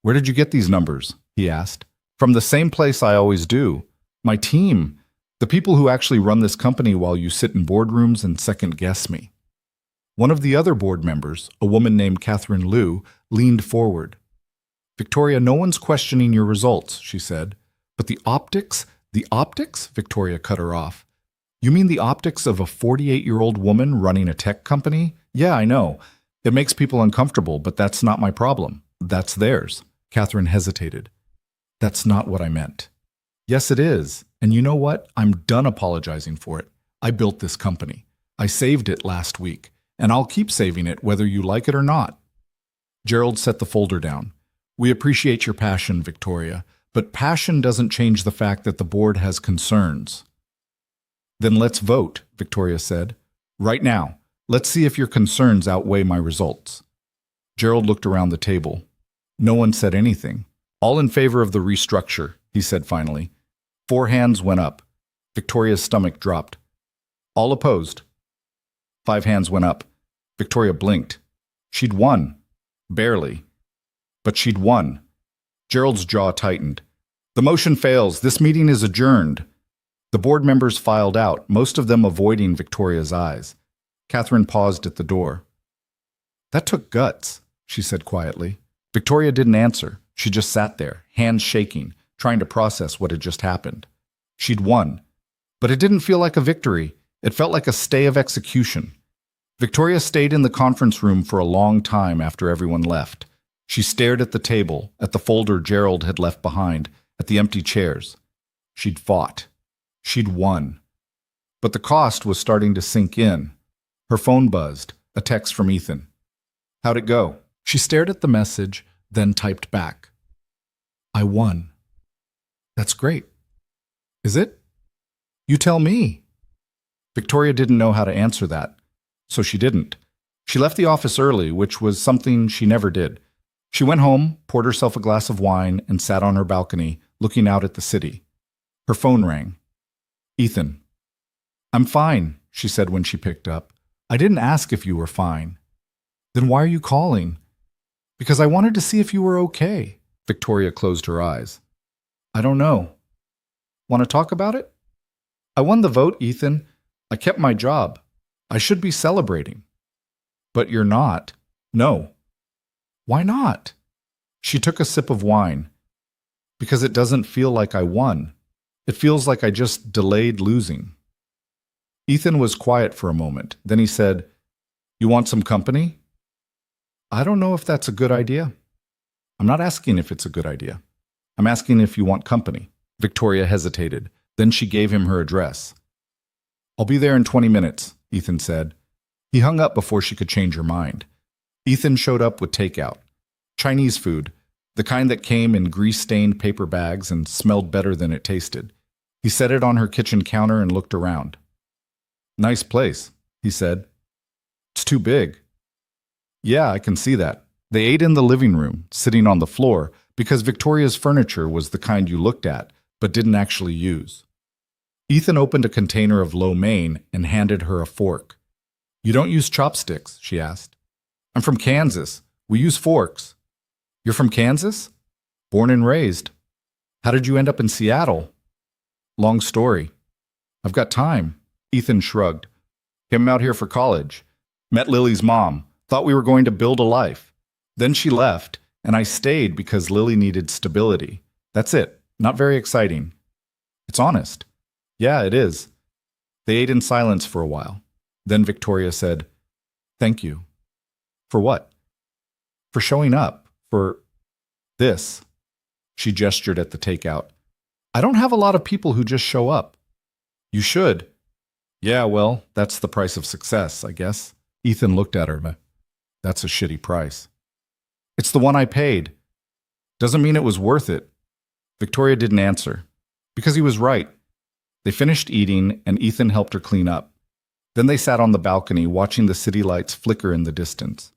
"Where did you get these numbers?" he asked. "From the same place I always do. My team. The people who actually run this company while you sit in boardrooms and second-guess me." One of the other board members, a woman named Catherine Liu, leaned forward. "Victoria, no one's questioning your results," she said. "But the optics? The optics?" Victoria cut her off. "You mean the optics of a 48-year-old woman running a tech company? Yeah, I know. It makes people uncomfortable, but that's not my problem. That's theirs." Catherine hesitated. "That's not what I meant." "Yes, it is. And you know what? I'm done apologizing for it. I built this company. I saved it last week, and I'll keep saving it whether you like it or not." Gerald set the folder down. "We appreciate your passion, Victoria, but passion doesn't change the fact that the board has concerns." "Then let's vote," Victoria said. "Right now. Let's see if your concerns outweigh my results." Gerald looked around the table. No one said anything. "All in favor of the restructure," he said finally. 4 hands went up. Victoria's stomach dropped. "All opposed?" 5 hands went up. Victoria blinked. She'd won. Barely. But she'd won. Gerald's jaw tightened. "The motion fails. This meeting is adjourned." The board members filed out, most of them avoiding Victoria's eyes. Catherine paused at the door. "That took guts," she said quietly. Victoria didn't answer. She just sat there, hands shaking, trying to process what had just happened. She'd won. But it didn't feel like a victory. It felt like a stay of execution. Victoria stayed in the conference room for a long time after everyone left. She stared at the table, at the folder Gerald had left behind, at the empty chairs. She'd fought. She'd won. But the cost was starting to sink in. Her phone buzzed, a text from Ethan. "How'd it go?" She stared at the message, then typed back. "I won." That's great. Is it? You tell me. Victoria didn't know how to answer that, so she didn't. She left the office early, which was something she never did. She went home, poured herself a glass of wine, and sat on her balcony, looking out at the city. Her phone rang. Ethan. I'm fine, she said when she picked up. I didn't ask if you were fine. Then why are you calling? Because I wanted to see if you were okay. Victoria closed her eyes. I don't know. Want to talk about it? I won the vote, Ethan. I kept my job. I should be celebrating. But you're not. No. Why not? She took a sip of wine. Because it doesn't feel like I won. It feels like I just delayed losing. Ethan was quiet for a moment. Then he said, You want some company? I don't know if that's a good idea. I'm not asking if it's a good idea. I'm asking if you want company. Victoria hesitated. Then she gave him her address. I'll be there in 20 minutes, Ethan said. He hung up before she could change her mind. Ethan showed up with takeout. Chinese food, the kind that came in grease-stained paper bags and smelled better than it tasted. He set it on her kitchen counter and looked around. Nice place, he said. It's too big. Yeah, I can see that. They ate in the living room, sitting on the floor, because Victoria's furniture was the kind you looked at, but didn't actually use. Ethan opened a container of lo mein and handed her a fork. You don't use chopsticks, she asked. I'm from Kansas. We use forks. You're from Kansas? Born and raised. How did you end up in Seattle? Long story. I've got time. Ethan shrugged. Came out here for college. Met Lily's mom. Thought we were going to build a life. Then she left, and I stayed because Lily needed stability. That's it. Not very exciting. It's honest. Yeah, it is. They ate in silence for a while. Then Victoria said, Thank you. For what? For showing up. For this. She gestured at the takeout. I don't have a lot of people who just show up. You should. Yeah, well, that's the price of success, I guess. Ethan looked at her. That's a shitty price. It's the one I paid. Doesn't mean it was worth it. Victoria didn't answer. Because he was right. They finished eating, and Ethan helped her clean up. Then they sat on the balcony, watching the city lights flicker in the distance.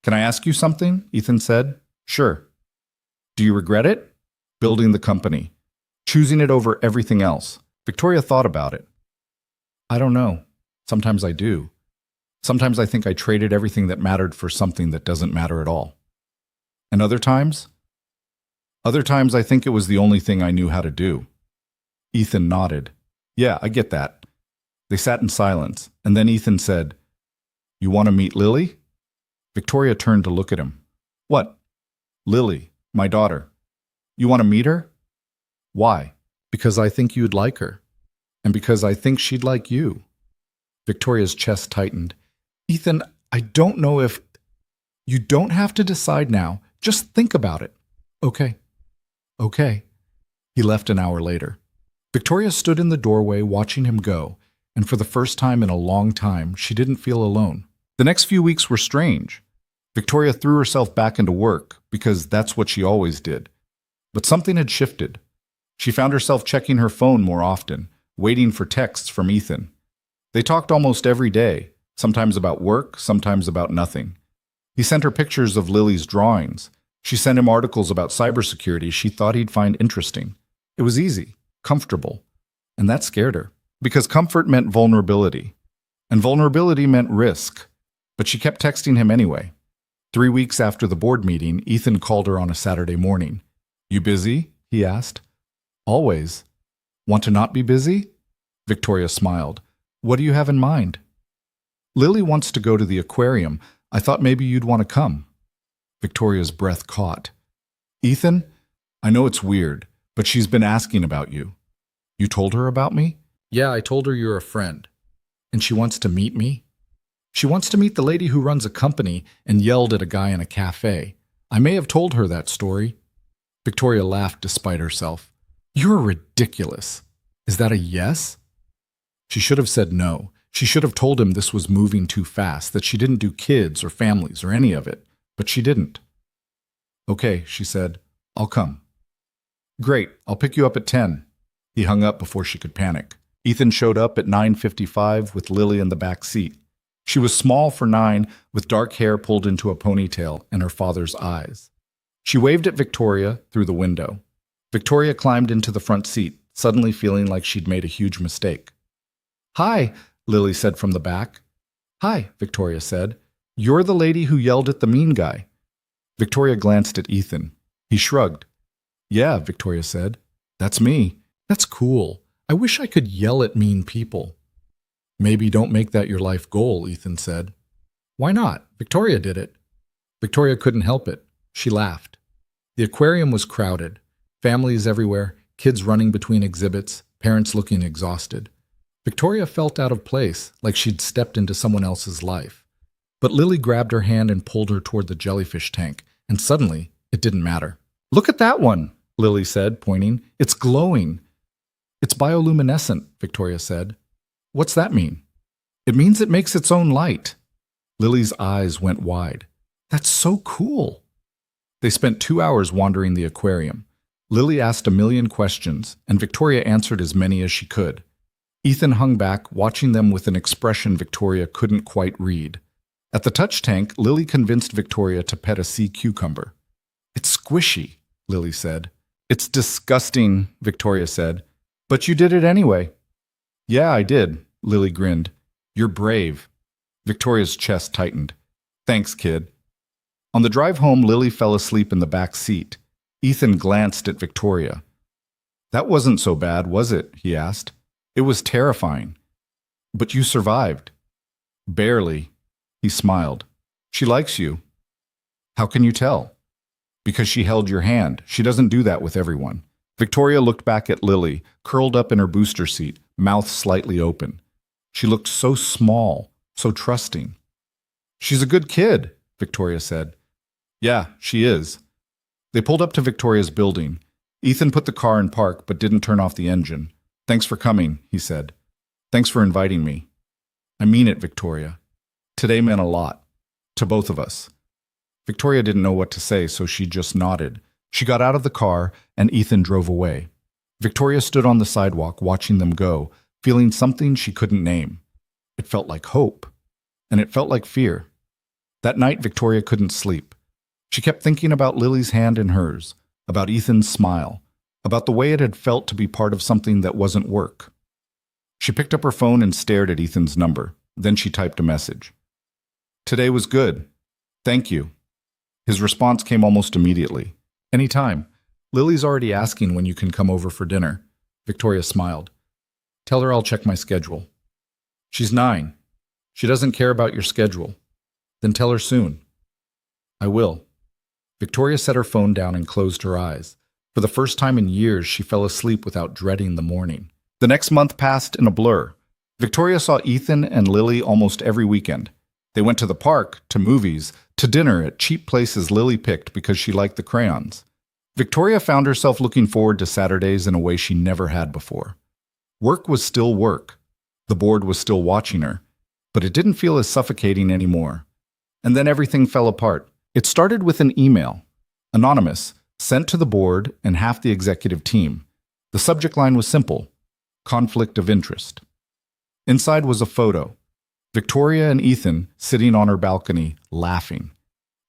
Can I ask you something? Ethan said. Sure. Do you regret it? Building the company. Choosing it over everything else. Victoria thought about it. I don't know. Sometimes I do. Sometimes I think I traded everything that mattered for something that doesn't matter at all. And other times? Other times I think it was the only thing I knew how to do. Ethan nodded. Yeah, I get that. They sat in silence, and then Ethan said, You want to meet Lily? Victoria turned to look at him. What? Lily, my daughter. You want to meet her? Why? Because I think you'd like her. And because I think she'd like you. Victoria's chest tightened. Ethan, I don't know if... You don't have to decide now. Just think about it. Okay. Okay. He left an hour later. Victoria stood in the doorway watching him go, and for the first time in a long time, she didn't feel alone. The next few weeks were strange. Victoria threw herself back into work, because that's what she always did. But something had shifted. She found herself checking her phone more often, waiting for texts from Ethan. They talked almost every day, sometimes about work, sometimes about nothing. He sent her pictures of Lily's drawings. She sent him articles about cybersecurity she thought he'd find interesting. It was easy, comfortable, and that scared her, because comfort meant vulnerability, and vulnerability meant risk. But she kept texting him anyway. 3 weeks after the board meeting, Ethan called her on a Saturday morning. You busy? He asked. Always. Want to not be busy? Victoria smiled. What do you have in mind? Lily wants to go to the aquarium. I thought maybe you'd want to come. Victoria's breath caught. Ethan, I know it's weird, but she's been asking about you. You told her about me? Yeah, I told her you're a friend. And she wants to meet me? She wants to meet the lady who runs a company and yelled at a guy in a cafe. I may have told her that story. Victoria laughed despite herself. You're ridiculous. Is that a yes? She should have said no. She should have told him this was moving too fast, that she didn't do kids or families or any of it. But she didn't. Okay, she said. I'll come. Great, I'll pick you up at 10. He hung up before she could panic. Ethan showed up at 9:55 with Lily in the back seat. She was small for 9, with dark hair pulled into a ponytail and her father's eyes. She waved at Victoria through the window. Victoria climbed into the front seat, suddenly feeling like she'd made a huge mistake. "Hi," Lily said from the back. "Hi," Victoria said. "You're the lady who yelled at the mean guy." Victoria glanced at Ethan. He shrugged. "Yeah," Victoria said. "That's me." "That's cool. I wish I could yell at mean people." "Maybe don't make that your life goal," Ethan said. "Why not? Victoria did it." Victoria couldn't help it. She laughed. The aquarium was crowded. Families everywhere, kids running between exhibits, parents looking exhausted. Victoria felt out of place, like she'd stepped into someone else's life. But Lily grabbed her hand and pulled her toward the jellyfish tank, and suddenly, it didn't matter. "Look at that one," Lily said, pointing. "It's glowing." "It's bioluminescent," Victoria said. "What's that mean?" "It means it makes its own light." Lily's eyes went wide. "That's so cool." They spent 2 hours wandering the aquarium. Lily asked a million questions, and Victoria answered as many as she could. Ethan hung back, watching them with an expression Victoria couldn't quite read. At the touch tank, Lily convinced Victoria to pet a sea cucumber. "It's squishy," Lily said. "It's disgusting," Victoria said. "But you did it anyway." "Yeah, I did," Lily grinned. "You're brave." Victoria's chest tightened. "Thanks, kid." On the drive home, Lily fell asleep in the back seat. Ethan glanced at Victoria. "That wasn't so bad, was it?" he asked. "It was terrifying." "But you survived." "Barely." He smiled. "She likes you." "How can you tell?" "Because she held your hand. She doesn't do that with everyone." Victoria looked back at Lily, curled up in her booster seat, mouth slightly open. She looked so small, so trusting. "She's a good kid," Victoria said. "Yeah, she is." They pulled up to Victoria's building. Ethan put the car in park but didn't turn off the engine. "Thanks for coming," he said. "Thanks for inviting me." "I mean it, Victoria. Today meant a lot. To both of us." Victoria didn't know what to say, so she just nodded. She got out of the car, and Ethan drove away. Victoria stood on the sidewalk watching them go, feeling something she couldn't name. It felt like hope, and it felt like fear. That night, Victoria couldn't sleep. She kept thinking about Lily's hand in hers, about Ethan's smile, about the way it had felt to be part of something that wasn't work. She picked up her phone and stared at Ethan's number. Then she typed a message. "Today was good. Thank you." His response came almost immediately. "Anytime. Lily's already asking when you can come over for dinner." Victoria smiled. "Tell her I'll check my schedule." "She's 9. She doesn't care about your schedule." "Then tell her soon." "I will." Victoria set her phone down and closed her eyes. For the first time in years, she fell asleep without dreading the morning. The next month passed in a blur. Victoria saw Ethan and Lily almost every weekend. They went to the park, to movies, to dinner at cheap places Lily picked because she liked the crayons. Victoria found herself looking forward to Saturdays in a way she never had before. Work was still work. The board was still watching her, but it didn't feel as suffocating anymore. And then everything fell apart. It started with an email, anonymous, sent to the board and half the executive team. The subject line was simple: conflict of interest. Inside was a photo. Victoria and Ethan sitting on her balcony, laughing.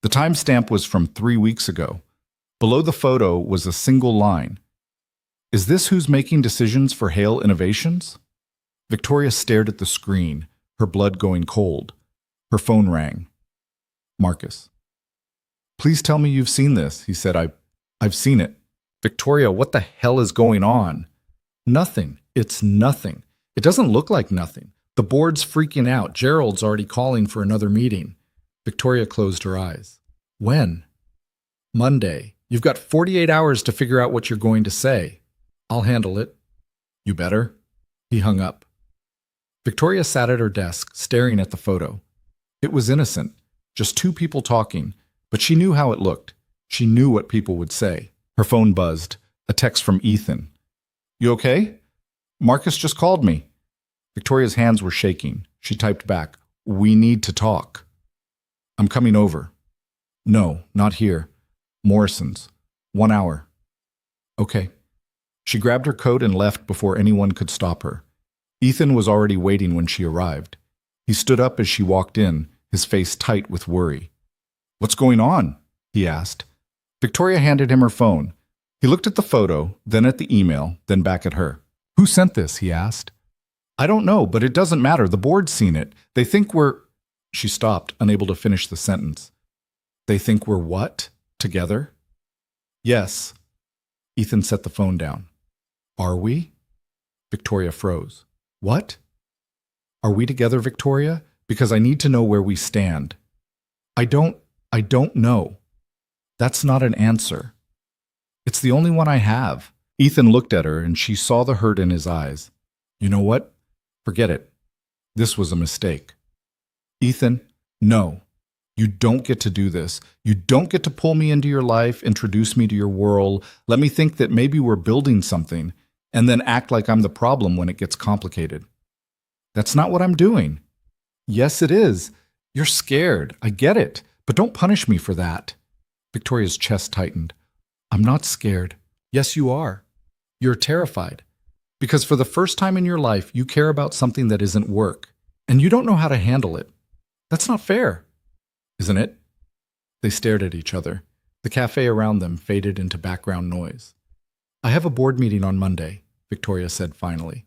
The timestamp was from 3 weeks ago. Below the photo was a single line. "Is this who's making decisions for Hale Innovations?" Victoria stared at the screen, her blood going cold. Her phone rang. Marcus. "Please tell me you've seen this," he said. I've seen it." "Victoria, what the hell is going on?" "Nothing. It's nothing. It doesn't look like nothing. The board's freaking out. Gerald's already calling for another meeting." Victoria closed her eyes. "When?" "Monday. You've got 48 hours to figure out what you're going to say." "I'll handle it." "You better." He hung up. Victoria sat at her desk, staring at the photo. It was innocent, just two people talking, but she knew how it looked. She knew what people would say. Her phone buzzed. A text from Ethan. "You okay?" "Marcus just called me." Victoria's hands were shaking. She typed back, "We need to talk." "I'm coming over." "No, not here. Morrison's. 1 hour." "Okay." She grabbed her coat and left before anyone could stop her. Ethan was already waiting when she arrived. He stood up as she walked in, his face tight with worry. "What's going on?" he asked. Victoria handed him her phone. He looked at the photo, then at the email, then back at her. "Who sent this?" he asked. "I don't know, but it doesn't matter. The board's seen it. They think we're—" She stopped, unable to finish the sentence. "They think we're what? Together?" "Yes." Ethan set the phone down. "Are we?" Victoria froze. "What?" "Are we together, Victoria? Because I need to know where we stand." I don't know." "That's not an answer." "It's the only one I have." Ethan looked at her and she saw the hurt in his eyes. "You know what? Forget it. This was a mistake." "Ethan, no. You don't get to do this. You don't get to pull me into your life, introduce me to your world, let me think that maybe we're building something, and then act like I'm the problem when it gets complicated. That's not what I'm doing." "Yes, it is. You're scared. I get it. But don't punish me for that." Victoria's chest tightened. "I'm not scared." "Yes, you are. You're terrified. Because for the first time in your life, you care about something that isn't work, and you don't know how to handle it. That's not fair, isn't it?" They stared at each other. The cafe around them faded into background noise. "I have a board meeting on Monday," Victoria said finally.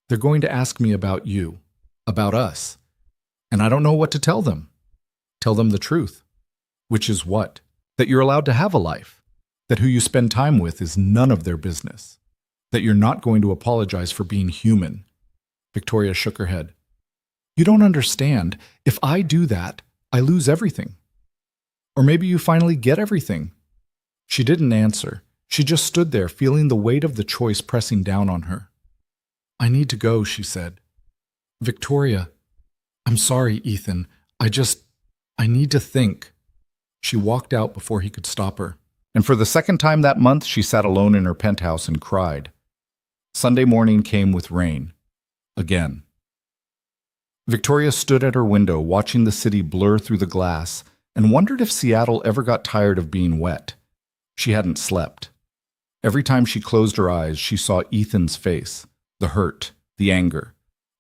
"They're going to ask me about you, about us. And I don't know what to tell them. Tell them the truth." "Which is what? That you're allowed to have a life. That who you spend time with is none of their business. That you're not going to apologize for being human." Victoria shook her head. "You don't understand. If I do that, I lose everything. Or maybe you finally get everything." She didn't answer. She just stood there, feeling the weight of the choice pressing down on her. "I need to go," she said. "Victoria, I'm sorry, Ethan. I need to think." She walked out before he could stop her. And for the second time that month, she sat alone in her penthouse and cried. Sunday morning came with rain. Again. Victoria stood at her window, watching the city blur through the glass, and wondered if Seattle ever got tired of being wet. She hadn't slept. Every time she closed her eyes, she saw Ethan's face, the hurt, the anger,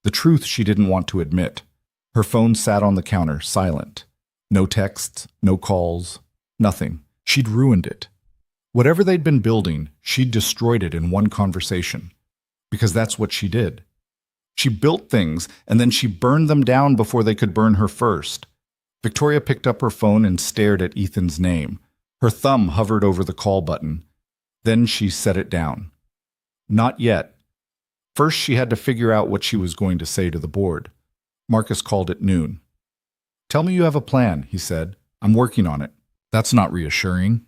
the truth she didn't want to admit. Her phone sat on the counter, silent. No texts, no calls, nothing. She'd ruined it. Whatever they'd been building, she'd destroyed it in one conversation. Because that's what she did. She built things, and then she burned them down before they could burn her first. Victoria picked up her phone and stared at Ethan's name. Her thumb hovered over the call button. Then she set it down. Not yet. First, she had to figure out what she was going to say to the board. Marcus called at noon. "Tell me you have a plan," he said. "I'm working on it." "That's not reassuring."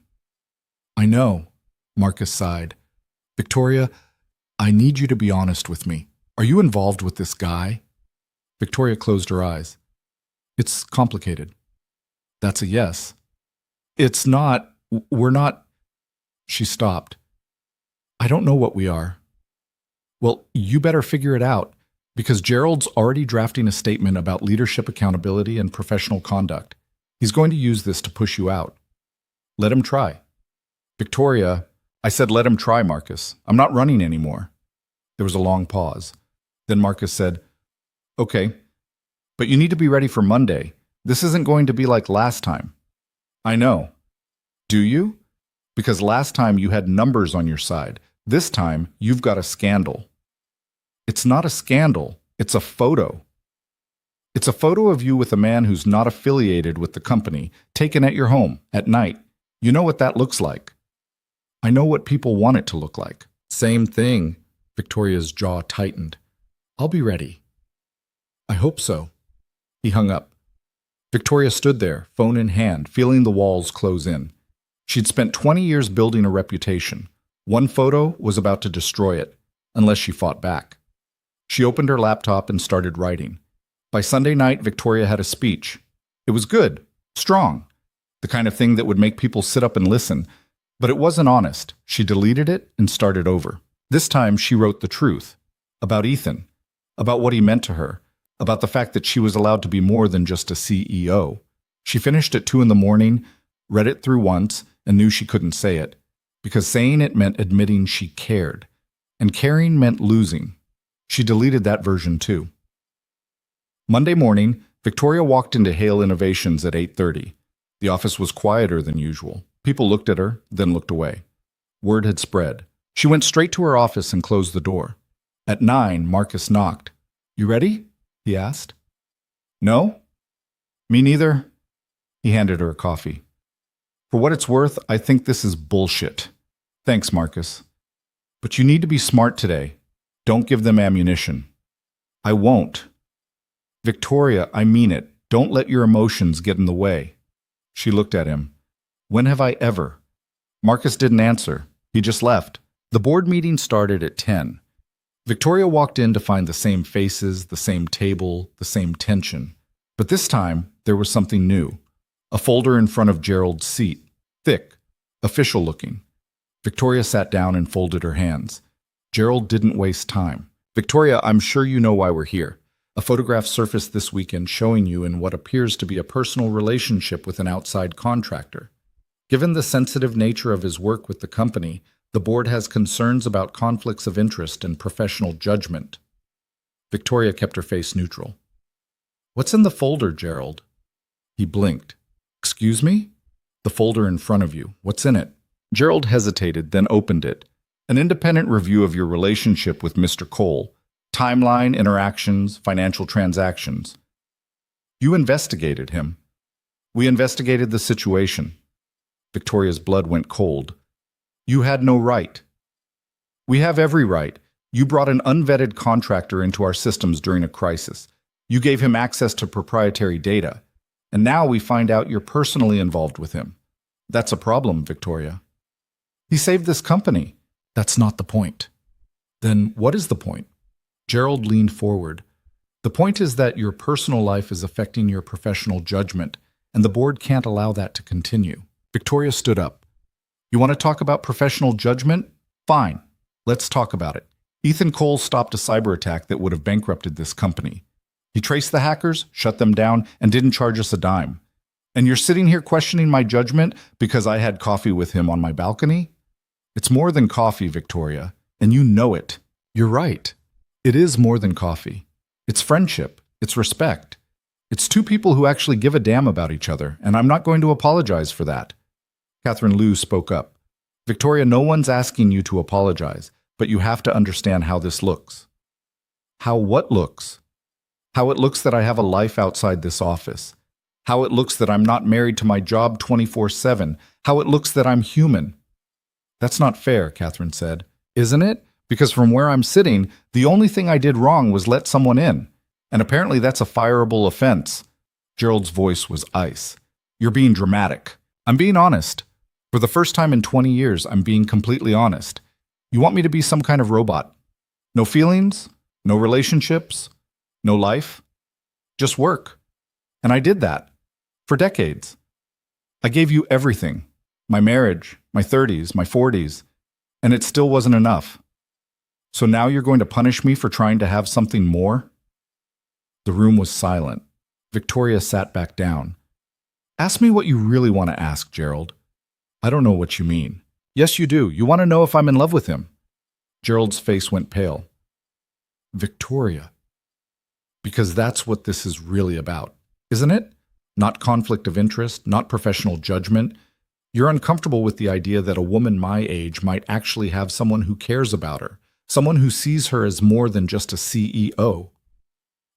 "I know," Marcus sighed. "Victoria, I need you to be honest with me. Are you involved with this guy?" Victoria closed her eyes. "It's complicated." "That's a yes." "It's not. We're not." She stopped. "I don't know what we are." "Well, you better figure it out, because Gerald's already drafting a statement about leadership accountability and professional conduct. He's going to use this to push you out. Let him try." "Victoria," I said, "let him try, Marcus. I'm not running anymore." There was a long pause. Then Marcus said, "Okay, but you need to be ready for Monday. This isn't going to be like last time." "I know." "Do you? Because last time you had numbers on your side. This time you've got a scandal." "It's not a scandal. It's a photo." "It's a photo of you with a man who's not affiliated with the company, taken at your home, at night. You know what that looks like." "I know what people want it to look like." "Same thing." Victoria's jaw tightened. "I'll be ready." "I hope so." He hung up. Victoria stood there, phone in hand, feeling the walls close in. She'd spent 20 years building a reputation. One photo was about to destroy it, unless she fought back. She opened her laptop and started writing. By Sunday night, Victoria had a speech. It was good, strong, the kind of thing that would make people sit up and listen. But it wasn't honest. She deleted it and started over. This time, she wrote the truth. About Ethan. About what he meant to her. About the fact that she was allowed to be more than just a CEO. She finished at 2 a.m, read it through once, and knew she couldn't say it. Because saying it meant admitting she cared. and caring meant losing. She deleted that version too. Monday morning, Victoria walked into Hale Innovations at 8:30. The office was quieter than usual. People looked at her, then looked away. Word had spread. She went straight to her office and closed the door. At 9, Marcus knocked. "You ready?" he asked. "No?" "Me neither." He handed her a coffee. "For what it's worth, I think this is bullshit." "Thanks, Marcus. But you need to be smart today. Don't give them ammunition." "I won't." "Victoria, I mean it. Don't let your emotions get in the way." She looked at him. "When have I ever?" Marcus didn't answer. He just left. The board meeting started at 10. Victoria walked in to find the same faces, the same table, the same tension. But this time, there was something new. A folder in front of Gerald's seat. Thick, official looking. Victoria sat down and folded her hands. Gerald didn't waste time. "Victoria, I'm sure you know why we're here. A photograph surfaced this weekend showing you in what appears to be a personal relationship with an outside contractor. Given the sensitive nature of his work with the company, the board has concerns about conflicts of interest and professional judgment." Victoria kept her face neutral. "What's in the folder, Gerald?" He blinked. "Excuse me?" "The folder in front of you. What's in it?" Gerald hesitated, then opened it. "An independent review of your relationship with Mr. Cole. Timeline, interactions, financial transactions." "You investigated him." "We investigated the situation." Victoria's blood went cold. "You had no right." "We have every right. You brought an unvetted contractor into our systems during a crisis. You gave him access to proprietary data. And now we find out you're personally involved with him. That's a problem, Victoria." "He saved this company." "That's not the point." "Then what is the point?" Gerald leaned forward. "The point is that your personal life is affecting your professional judgment, and the board can't allow that to continue." Victoria stood up. "You want to talk about professional judgment? Fine. Let's talk about it. Ethan Cole stopped a cyber attack that would have bankrupted this company. He traced the hackers, shut them down, and didn't charge us a dime. And you're sitting here questioning my judgment because I had coffee with him on my balcony? It's more than coffee, Victoria, and you know it." "You're right. It is more than coffee. It's friendship. It's respect. It's two people who actually give a damn about each other, and I'm not going to apologize for that." Catherine Liu spoke up. "Victoria, no one's asking you to apologize, but you have to understand how this looks." "How what looks?" "How it looks that I have a life outside this office. How it looks that I'm not married to my job 24/7. How it looks that I'm human." "That's not fair," Catherine said. "Isn't it? Because from where I'm sitting, the only thing I did wrong was let someone in. And apparently that's a fireable offense." Gerald's voice was ice. "You're being dramatic. I'm being honest. For the first time in 20 years, I'm being completely honest. You want me to be some kind of robot? No feelings? No relationships? No life? Just work. And I did that. For decades. I gave you everything. My marriage, my 30s, my 40s. And it still wasn't enough. So now you're going to punish me for trying to have something more?" The room was silent. Victoria sat back down. "Ask me what you really want to ask, Gerald." "I don't know what you mean." "Yes, you do. You want to know if I'm in love with him." Gerald's face went pale. "Victoria." "Because that's what this is really about, isn't it? Not conflict of interest, not professional judgment. You're uncomfortable with the idea that a woman my age might actually have someone who cares about her, someone who sees her as more than just a CEO.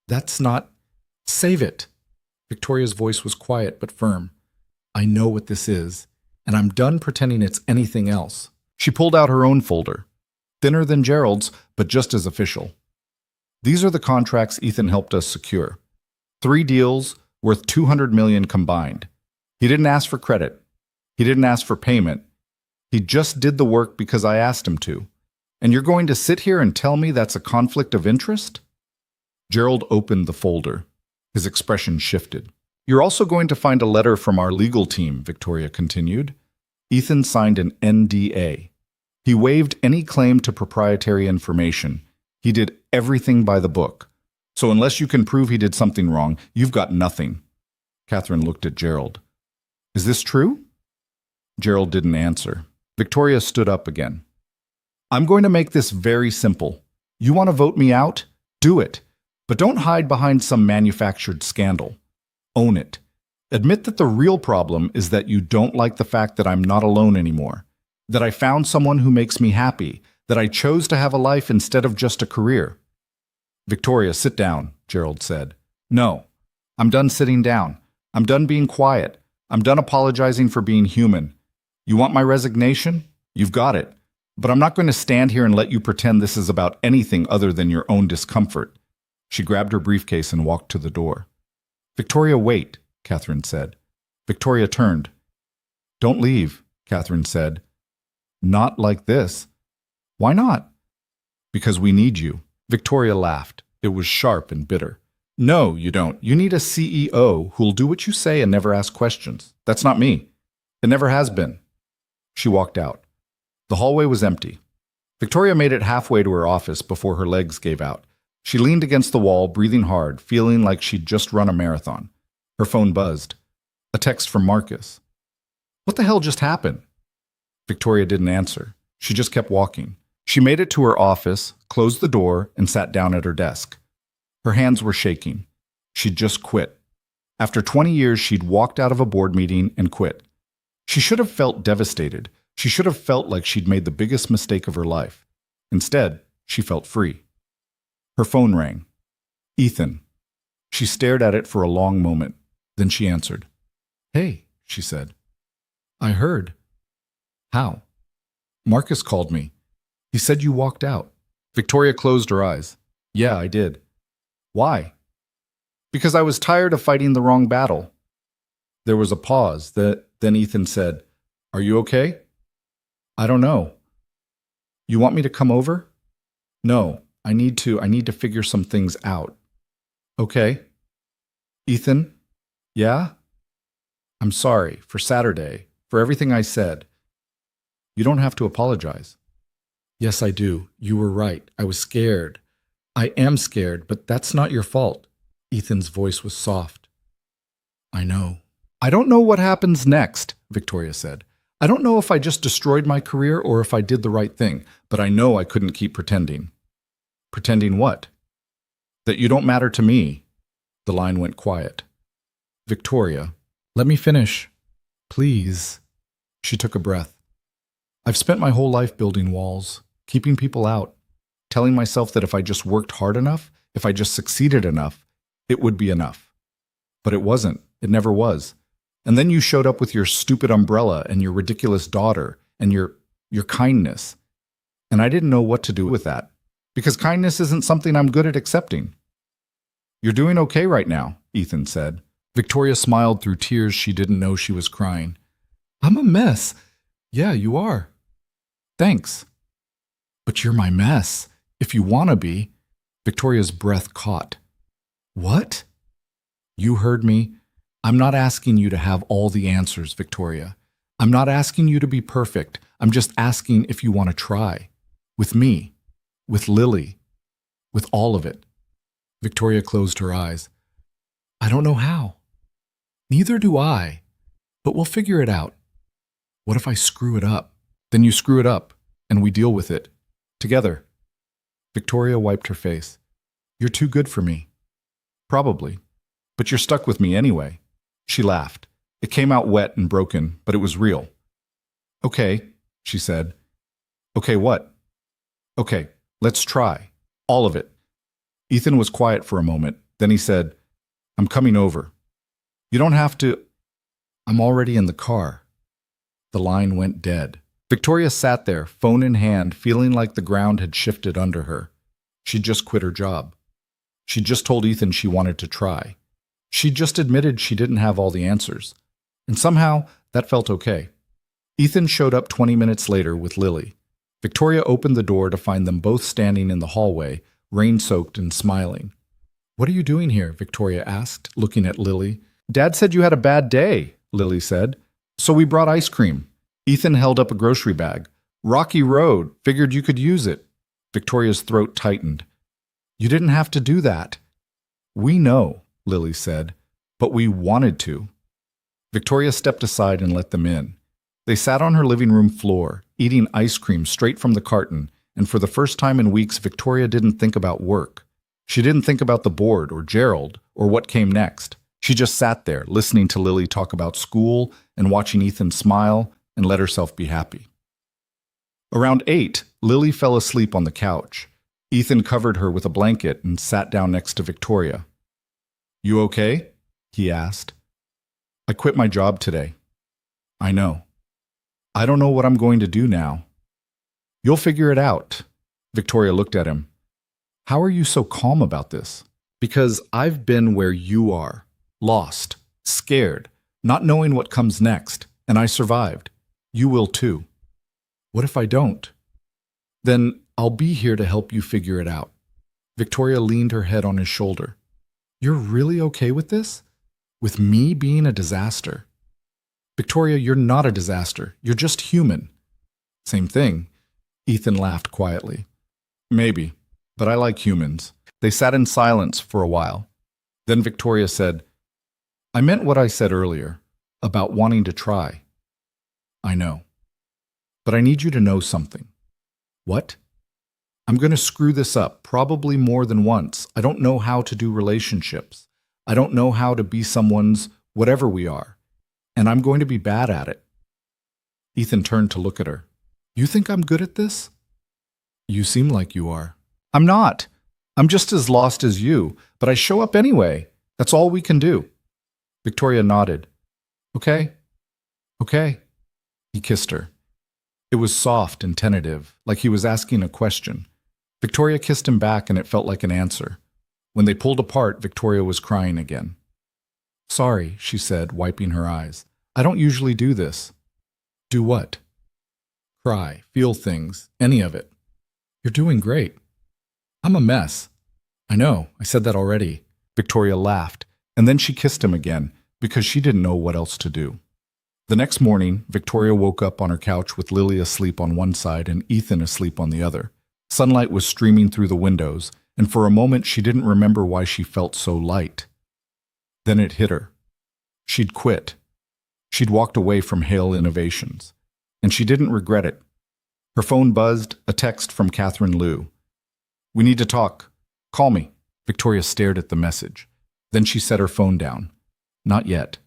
That's not... Save it." Victoria's voice was quiet but firm. "I know what this is, and I'm done pretending it's anything else." She pulled out her own folder. Thinner than Gerald's, but just as official. "These are the contracts Ethan helped us secure. 3 deals worth $200 million combined. He didn't ask for credit. He didn't ask for payment. He just did the work because I asked him to. And you're going to sit here and tell me that's a conflict of interest?" Gerald opened the folder. His expression shifted. "You're also going to find a letter from our legal team," Victoria continued. "Ethan signed an NDA. He waived any claim to proprietary information. He did everything by the book. So unless you can prove he did something wrong, you've got nothing." Catherine looked at Gerald. "Is this true?" Gerald didn't answer. Victoria stood up again. I'm going to make this very simple. You want to vote me out? Do it. But don't hide behind some manufactured scandal. Own it. Admit that the real problem is that you don't like the fact that I'm not alone anymore, that I found someone who makes me happy, that I chose to have a life instead of just a career. Victoria, sit down, Gerald said. No. I'm done sitting down. I'm done being quiet. I'm done apologizing for being human. You want my resignation? You've got it. But I'm not going to stand here and let you pretend this is about anything other than your own discomfort. She grabbed her briefcase and walked to the door. Victoria, wait, Catherine said. Victoria turned. Don't leave, Catherine said. Not like this. Why not? Because we need you. Victoria laughed. It was sharp and bitter. No, you don't. You need a CEO who'll do what you say and never ask questions. That's not me. It never has been. She walked out. The hallway was empty. Victoria made it halfway to her office before her legs gave out. She leaned against the wall, breathing hard, feeling like she'd just run a marathon. Her phone buzzed. A text from Marcus. What the hell just happened? Victoria didn't answer. She just kept walking. She made it to her office, closed the door, and sat down at her desk. Her hands were shaking. She'd just quit. After 20 years, she'd walked out of a board meeting and quit. She should have felt devastated. She should have felt like she'd made the biggest mistake of her life. Instead, she felt free. Her phone rang. Ethan. She stared at it for a long moment. Then she answered. Hey, she said. I heard. How? Marcus called me. He said you walked out. Victoria closed her eyes. Yeah, I did. Why? Because I was tired of fighting the wrong battle. There was a pause. Then Ethan said, Are you okay? I don't know. You want me to come over? No, I need to figure some things out. Okay. Ethan? Yeah? I'm sorry for Saturday, for everything I said. You don't have to apologize. Yes, I do. You were right. I was scared. I am scared, but that's not your fault. Ethan's voice was soft. I know. I don't know what happens next, Victoria said. I don't know if I just destroyed my career or if I did the right thing, but I know I couldn't keep pretending. Pretending what? That you don't matter to me. The line went quiet. Victoria, let me finish. Please. She took a breath. I've spent my whole life building walls, keeping people out, telling myself that if I just worked hard enough, if I just succeeded enough, it would be enough. But it wasn't. It never was. And then you showed up with your stupid umbrella and your ridiculous daughter and your kindness. And I didn't know what to do with that, because kindness isn't something I'm good at accepting. You're doing okay right now, Ethan said. Victoria smiled through tears she didn't know she was crying. I'm a mess. Yeah, you are. Thanks. But you're my mess, if you want to be. Victoria's breath caught. What? You heard me. I'm not asking you to have all the answers, Victoria. I'm not asking you to be perfect. I'm just asking if you want to try. With me. With Lily. With all of it. Victoria closed her eyes. I don't know how. Neither do I. But we'll figure it out. What if I screw it up? Then you screw it up, and we deal with it. Together. Victoria wiped her face. You're too good for me. Probably. But you're stuck with me anyway. She laughed. It came out wet and broken, but it was real. Okay, she said. Okay, what? Okay, let's try. All of it. Ethan was quiet for a moment. Then he said, I'm coming over. You don't have to. I'm already in the car. The line went dead. Victoria sat there, phone in hand, feeling like the ground had shifted under her. She'd just quit her job. She'd just told Ethan she wanted to try. She'd just admitted she didn't have all the answers. And somehow, that felt okay. Ethan showed up 20 minutes later with Lily. Victoria opened the door to find them both standing in the hallway, rain-soaked and smiling. What are you doing here? Victoria asked, looking at Lily. Dad said you had a bad day, Lily said. So we brought ice cream. Ethan held up a grocery bag. Rocky Road. Figured you could use it. Victoria's throat tightened. You didn't have to do that. We know, Lily said, but we wanted to. Victoria stepped aside and let them in. They sat on her living room floor, eating ice cream straight from the carton, and for the first time in weeks, Victoria didn't think about work. She didn't think about the board or Gerald or what came next. She just sat there, listening to Lily talk about school and watching Ethan smile and let herself be happy. Around 8, Lily fell asleep on the couch. Ethan covered her with a blanket and sat down next to Victoria. "You okay?" he asked. "I quit my job today." "I know. I don't know what I'm going to do now." "You'll figure it out." Victoria looked at him. "How are you so calm about this?" "Because I've been where you are. Lost. Scared. Not knowing what comes next. And I survived. You will too." "What if I don't?" "Then I'll be here to help you figure it out." Victoria leaned her head on his shoulder. "You're really okay with this? With me being a disaster?" "Victoria, you're not a disaster. You're just human." "Same thing." Ethan laughed quietly. "Maybe, but I like humans." They sat in silence for a while. Then Victoria said, "I meant what I said earlier, about wanting to try." "I know. But I need you to know something." "What?" "I'm going to screw this up, probably more than once. I don't know how to do relationships. I don't know how to be someone's whatever we are. And I'm going to be bad at it." Ethan turned to look at her. "You think I'm good at this?" "You seem like you are." "I'm not. I'm just as lost as you, but I show up anyway. That's all we can do." Victoria nodded. "Okay. Okay." He kissed her. It was soft and tentative, like he was asking a question. Victoria kissed him back and it felt like an answer. When they pulled apart, Victoria was crying again. "Sorry," she said, wiping her eyes. "I don't usually do this." "Do what?" "Cry, feel things, any of it." "You're doing great." "I'm a mess." "I know, I said that already." Victoria laughed, and then she kissed him again, because she didn't know what else to do. The next morning, Victoria woke up on her couch with Lily asleep on one side and Ethan asleep on the other. Sunlight was streaming through the windows, and for a moment she didn't remember why she felt so light. Then it hit her. She'd quit. She'd walked away from Hale Innovations, and she didn't regret it. Her phone buzzed, a text from Catherine Liu. "We need to talk. Call me." Victoria stared at the message. Then she set her phone down. Not yet.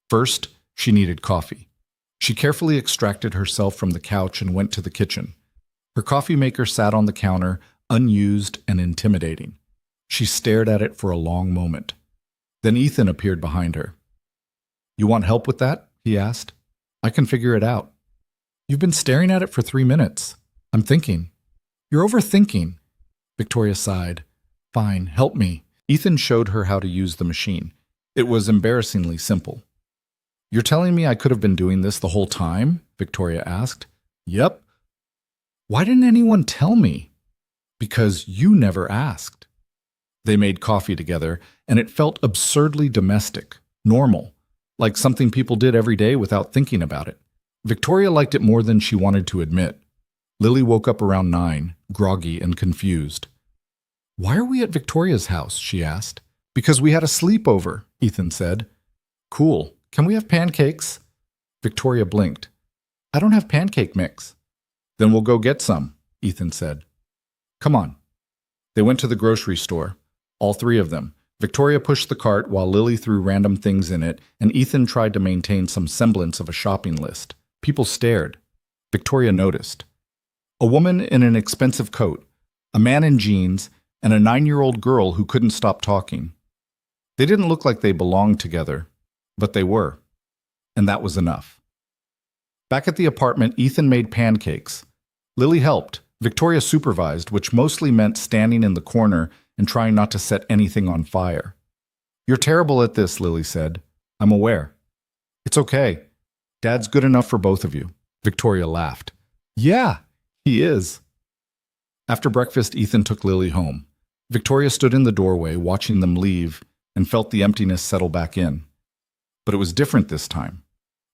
First, she needed coffee. She carefully extracted herself from the couch and went to the kitchen. Her coffee maker sat on the counter, unused and intimidating. She stared at it for a long moment. Then Ethan appeared behind her. "You want help with that?" he asked. "I can figure it out." "You've been staring at it for 3 minutes." "I'm thinking." "You're overthinking." Victoria sighed. "Fine, help me." Ethan showed her how to use the machine. It was embarrassingly simple. "You're telling me I could have been doing this the whole time?" Victoria asked. "Yep." "Why didn't anyone tell me?" "Because you never asked." They made coffee together, and it felt absurdly domestic, normal, like something people did every day without thinking about it. Victoria liked it more than she wanted to admit. Lily woke up around 9, groggy and confused. "Why are we at Victoria's house?" she asked. "Because we had a sleepover," Ethan said. "Cool. Can we have pancakes?" Victoria blinked. "I don't have pancake mix." "Then we'll go get some," Ethan said. "Come on." They went to the grocery store, all 3 of them. Victoria pushed the cart while Lily threw random things in it, and Ethan tried to maintain some semblance of a shopping list. People stared. Victoria noticed. A woman in an expensive coat, a man in jeans, and a 9-year-old girl who couldn't stop talking. They didn't look like they belonged together, but they were. And that was enough. Back at the apartment, Ethan made pancakes. Lily helped. Victoria supervised, which mostly meant standing in the corner and trying not to set anything on fire. "You're terrible at this," Lily said. "I'm aware." "It's okay. Dad's good enough for both of you." Victoria laughed. "Yeah, he is." After breakfast, Ethan took Lily home. Victoria stood in the doorway, watching them leave, and felt the emptiness settle back in. But it was different this time,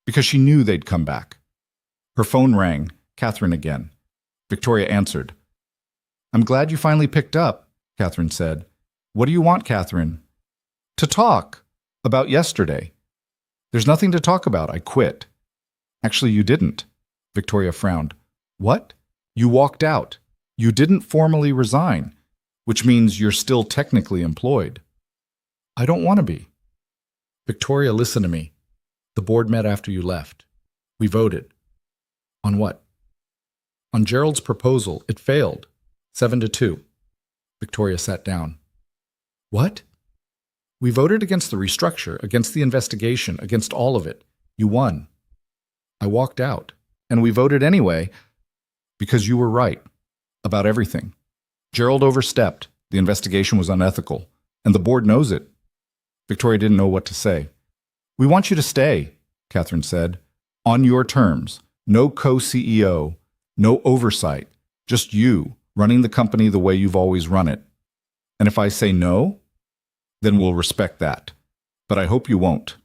because she knew they'd come back. Her phone rang, Catherine again. Victoria answered. "I'm glad you finally picked up," Catherine said. "What do you want, Catherine?" "To talk. About yesterday." "There's nothing to talk about. I quit." "Actually, you didn't." Victoria frowned. "What?" "You walked out. You didn't formally resign, which means you're still technically employed. I don't want to be. Victoria, listen to me. The board met after you left. We voted. On what? On Gerald's proposal. It failed. 7-2. Victoria sat down. What? We voted against the restructure, against the investigation, against all of it. You won. I walked out. And we voted anyway because you were right about everything. Gerald overstepped. The investigation was unethical. And the board knows it. Victoria didn't know what to say. We want you to stay, Catherine said. On your terms. No co-CEO. No oversight. Just you running the company the way you've always run it. And if I say no, then we'll respect that. But I hope you won't.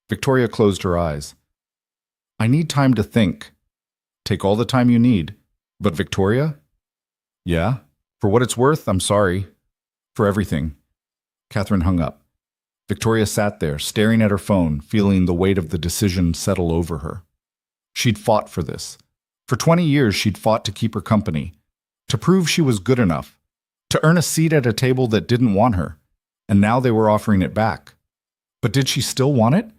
Victoria closed her eyes. I need time to think. Take all the time you need. But Victoria? Yeah? For what it's worth, I'm sorry. For everything. Catherine hung up. Victoria sat there, staring at her phone, feeling the weight of the decision settle over her. She'd fought for this. For 20 years, she'd fought to keep her company, to prove she was good enough, to earn a seat at a table that didn't want her, and now they were offering it back. But did she still want it?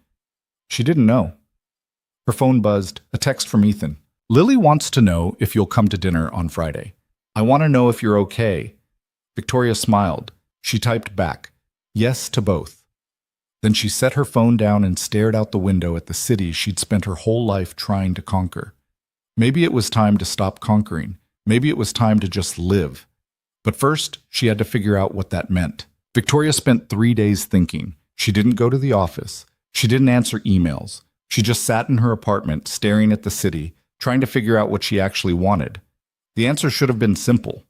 She didn't know. Her phone buzzed, a text from Ethan. Lily wants to know if you'll come to dinner on Friday. I want to know if you're okay. Victoria smiled. She typed back, yes to both. Then she set her phone down and stared out the window at the city she'd spent her whole life trying to conquer. Maybe it was time to stop conquering. Maybe it was time to just live. But first, she had to figure out what that meant. Victoria spent 3 days thinking. She didn't go to the office. She didn't answer emails. She just sat in her apartment, staring at the city, trying to figure out what she actually wanted. The answer should have been simple.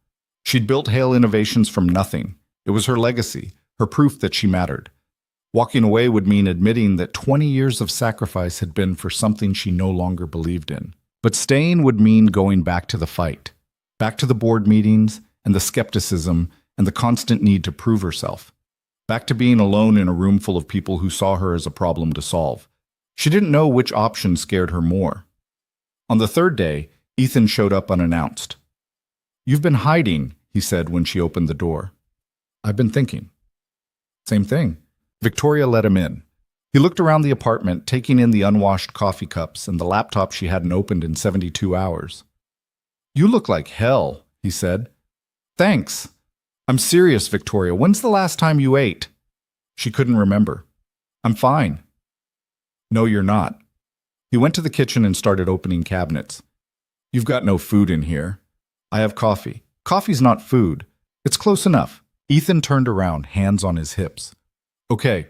She'd built Hale Innovations from nothing. It was her legacy, her proof that she mattered. Walking away would mean admitting that 20 years of sacrifice had been for something she no longer believed in. But staying would mean going back to the fight, back to the board meetings and the skepticism and the constant need to prove herself, back to being alone in a room full of people who saw her as a problem to solve. She didn't know which option scared her more. On the third day, Ethan showed up unannounced. You've been hiding, he said when she opened the door. I've been thinking. Same thing. Victoria let him in. He looked around the apartment, taking in the unwashed coffee cups and the laptop she hadn't opened in 72 hours. You look like hell, he said. Thanks. I'm serious, Victoria. When's the last time you ate? She couldn't remember. I'm fine. No, you're not. He went to the kitchen and started opening cabinets. You've got no food in here. I have coffee. Coffee's not food. It's close enough. Ethan turned around, hands on his hips. Okay,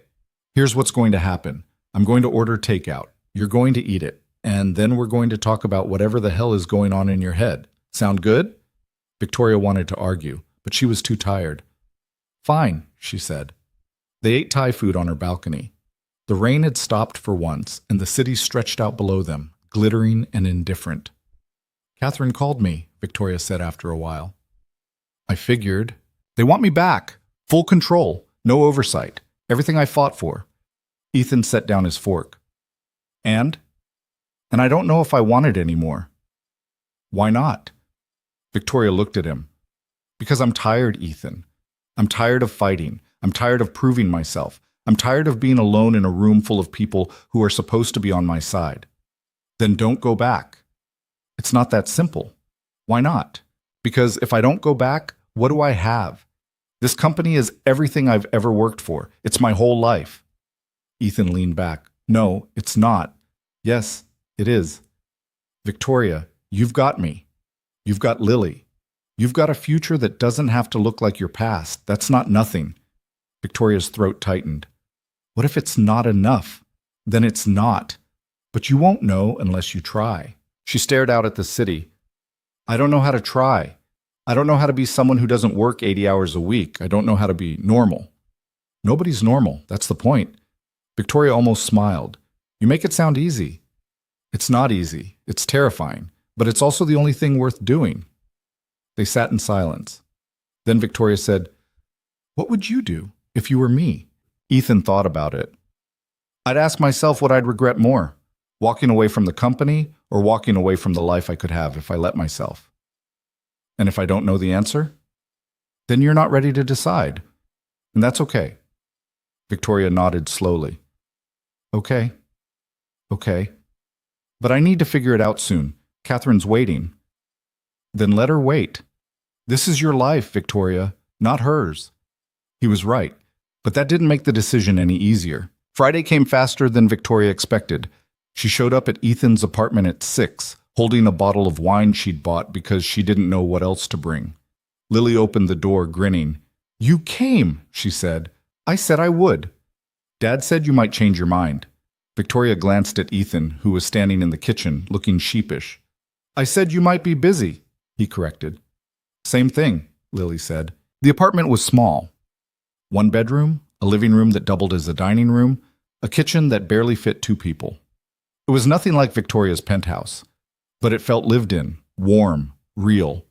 here's what's going to happen. I'm going to order takeout. You're going to eat it. And then we're going to talk about whatever the hell is going on in your head. Sound good? Victoria wanted to argue, but she was too tired. Fine, she said. They ate Thai food on her balcony. The rain had stopped for once, and the city stretched out below them, glittering and indifferent. Catherine called me, Victoria said after a while. I figured. They want me back. Full control. No oversight. Everything I fought for. Ethan set down his fork. And I don't know if I want it anymore. Why not? Victoria looked at him. Because I'm tired, Ethan. I'm tired of fighting. I'm tired of proving myself. I'm tired of being alone in a room full of people who are supposed to be on my side. Then don't go back. It's not that simple. Why not? Because if I don't go back, what do I have? This company is everything I've ever worked for. It's my whole life. Ethan leaned back. No, it's not. Yes, it is. Victoria, you've got me. You've got Lily. You've got a future that doesn't have to look like your past. That's not nothing. Victoria's throat tightened. What if it's not enough? Then it's not. But you won't know unless you try. She stared out at the city. I don't know how to try. I don't know how to be someone who doesn't work 80 hours a week. I don't know how to be normal. Nobody's normal. That's the point. Victoria almost smiled. You make it sound easy. It's not easy. It's terrifying. But it's also the only thing worth doing. They sat in silence. Then Victoria said, What would you do if you were me? Ethan thought about it. I'd ask myself what I'd regret more, walking away from the company or walking away from the life I could have if I let myself. And if I don't know the answer? Then you're not ready to decide. And that's okay. Victoria nodded slowly. Okay. Okay. But I need to figure it out soon. Catherine's waiting. Then let her wait. This is your life, Victoria, not hers. He was right, but that didn't make the decision any easier. Friday came faster than Victoria expected. She showed up at Ethan's apartment at 6, holding a bottle of wine she'd bought because she didn't know what else to bring. Lily opened the door, grinning. You came, she said. I said I would. Dad said you might change your mind. Victoria glanced at Ethan, who was standing in the kitchen, looking sheepish. I said you might be busy, he corrected. Same thing, Lily said. The apartment was small. 1 bedroom, a living room that doubled as a dining room, a kitchen that barely fit 2 people. It was nothing like Victoria's penthouse, but it felt lived in, warm, real.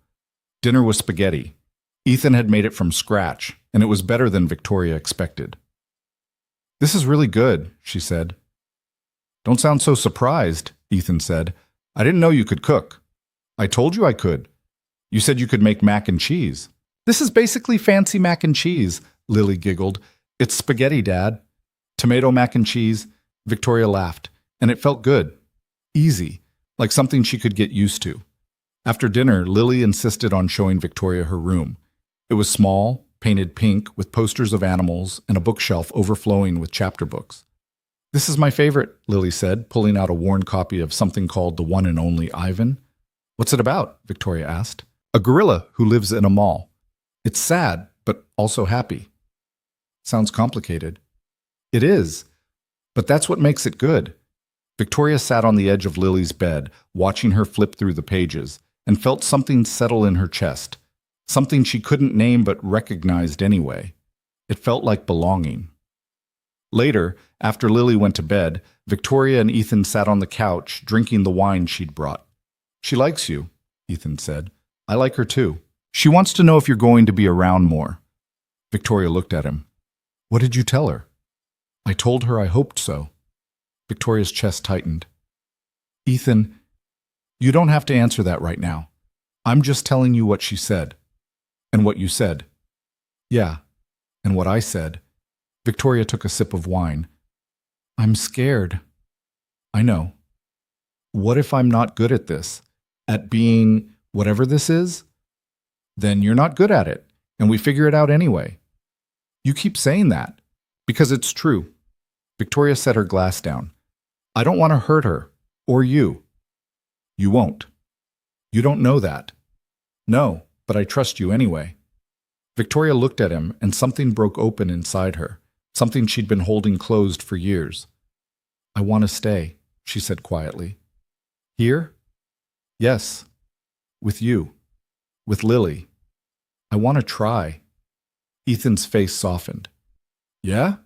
Dinner was spaghetti. Ethan had made it from scratch, and it was better than Victoria expected. This is really good, she said. Don't sound so surprised, Ethan said. I didn't know you could cook. I told you I could. You said you could make mac and cheese. This is basically fancy mac and cheese, Lily giggled. It's spaghetti, Dad. Tomato mac and cheese. Victoria laughed, and it felt good. Easy, like something she could get used to. After dinner, Lily insisted on showing Victoria her room. It was small, painted pink, with posters of animals and a bookshelf overflowing with chapter books. This is my favorite, Lily said, pulling out a worn copy of something called The One and Only Ivan. What's it about? Victoria asked. A gorilla who lives in a mall. It's sad, but also happy. Sounds complicated. It is, but that's what makes it good. Victoria sat on the edge of Lily's bed, watching her flip through the pages, and felt something settle in her chest, something she couldn't name but recognized anyway. It felt like belonging. Later, after Lily went to bed, Victoria and Ethan sat on the couch, drinking the wine she'd brought. She likes you, Ethan said. I like her too. She wants to know if you're going to be around more. Victoria looked at him. What did you tell her? I told her I hoped so. Victoria's chest tightened. Ethan, you don't have to answer that right now. I'm just telling you what she said. And what you said. Yeah, and what I said. Victoria took a sip of wine. I'm scared. I know. What if I'm not good at this? At being whatever this is? Then you're not good at it, and we figure it out anyway. You keep saying that, because it's true. Victoria set her glass down. I don't want to hurt her, or you. You won't. You don't know that. No, but I trust you anyway. Victoria looked at him, and something broke open inside her, something she'd been holding closed for years. I want to stay, she said quietly. Here? Yes. With you. With Lily. I want to try. Ethan's face softened. Yeah?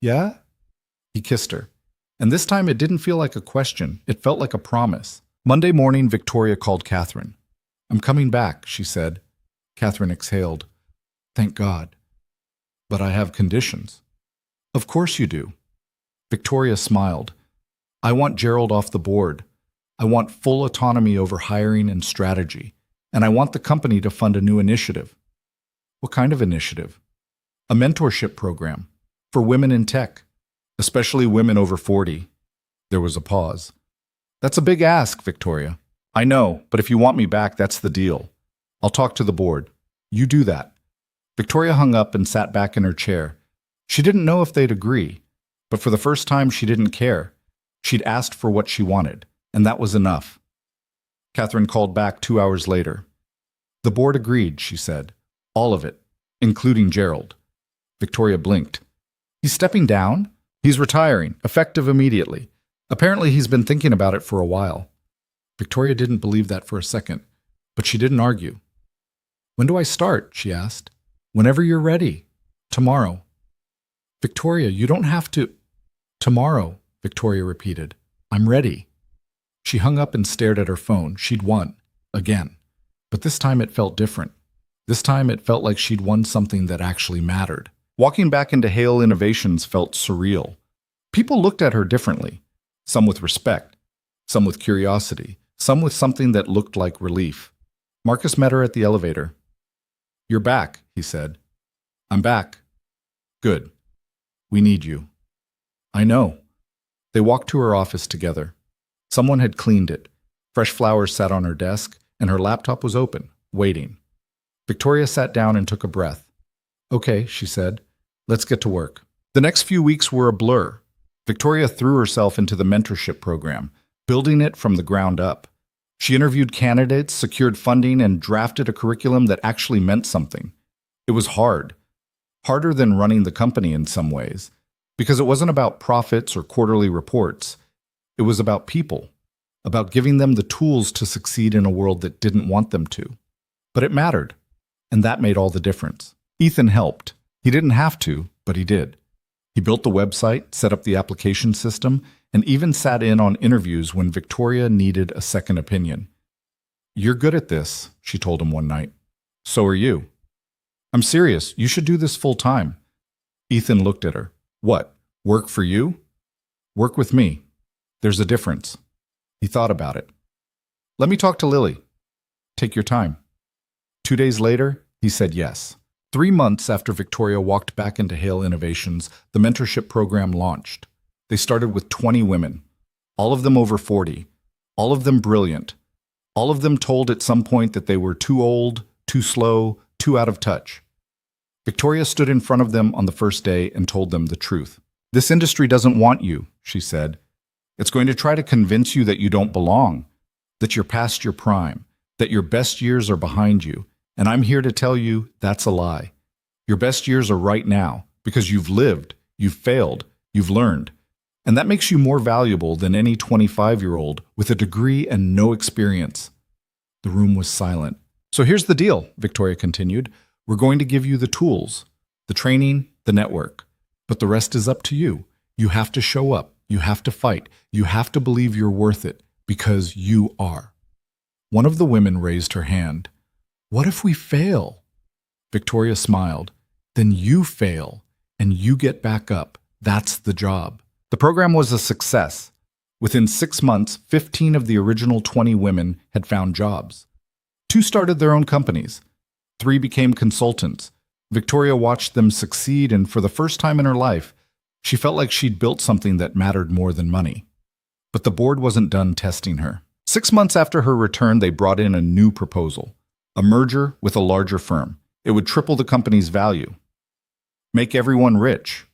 Yeah? He kissed her. And this time it didn't feel like a question. It felt like a promise. Monday morning, Victoria called Catherine. I'm coming back, she said. Catherine exhaled. Thank God. But I have conditions. Of course you do. Victoria smiled. I want Gerald off the board. I want full autonomy over hiring and strategy. And I want the company to fund a new initiative. What kind of initiative? A mentorship program for women in tech, especially women over 40. There was a pause. That's a big ask, Victoria. I know, but if you want me back, that's the deal. I'll talk to the board. You do that. Victoria hung up and sat back in her chair. She didn't know if they'd agree, but for the first time she didn't care. She'd asked for what she wanted, and that was enough. Catherine called back 2 hours later. The board agreed, she said. All of it, including Gerald. Victoria blinked. He's stepping down? He's retiring, effective immediately. Apparently he's been thinking about it for a while. Victoria didn't believe that for a second, but she didn't argue. When do I start? She asked. Whenever you're ready. Tomorrow. Victoria, you don't have to. Tomorrow, Victoria repeated. I'm ready. She hung up and stared at her phone. She'd won. Again. But this time it felt different. This time it felt like she'd won something that actually mattered. Walking back into Hale Innovations felt surreal. People looked at her differently. Some with respect. Some with curiosity. Some with something that looked like relief. Marcus met her at the elevator. "You're back," he said. "I'm back." "Good. We need you." "I know." They walked to her office together. Someone had cleaned it. Fresh flowers sat on her desk, and her laptop was open, waiting. Victoria sat down and took a breath. "Okay," she said. "Let's get to work." The next few weeks were a blur. Victoria threw herself into the mentorship program, building it from the ground up. She interviewed candidates, secured funding, and drafted a curriculum that actually meant something. It was hard. Harder than running the company in some ways, because it wasn't about profits or quarterly reports. It was about people, about giving them the tools to succeed in a world that didn't want them to. But it mattered, and that made all the difference. Ethan helped. He didn't have to, but he did. He built the website, set up the application system, and even sat in on interviews when Victoria needed a second opinion. "You're good at this," she told him one night. "So are you." "I'm serious. You should do this full time." Ethan looked at her. "What? Work for you?" "Work with me. There's a difference." He thought about it. "Let me talk to Lily." "Take your time." 2 days later, he said yes. 3 months after Victoria walked back into Hale Innovations, the mentorship program launched. They started with 20 women, all of them over 40, all of them brilliant, all of them told at some point that they were too old, too slow, too out of touch. Victoria stood in front of them on the first day and told them the truth. "This industry doesn't want you," she said. "It's going to try to convince you that you don't belong, that you're past your prime, that your best years are behind you. And I'm here to tell you that's a lie. Your best years are right now because you've lived, you've failed, you've learned. And that makes you more valuable than any 25-year-old with a degree and no experience." The room was silent. "So here's the deal," Victoria continued. "We're going to give you the tools, the training, the network. But the rest is up to you. You have to show up. You have to fight. You have to believe you're worth it because you are." One of the women raised her hand. "What if we fail?" Victoria smiled. "Then you fail, and you get back up. That's the job." The program was a success. Within 6 months, 15 of the original 20 women had found jobs. 2 started their own companies. 3 became consultants. Victoria watched them succeed, and for the first time in her life, she felt like she'd built something that mattered more than money. But the board wasn't done testing her. 6 months after her return, they brought in a new proposal. A merger with a larger firm. It would triple the company's value, make everyone rich,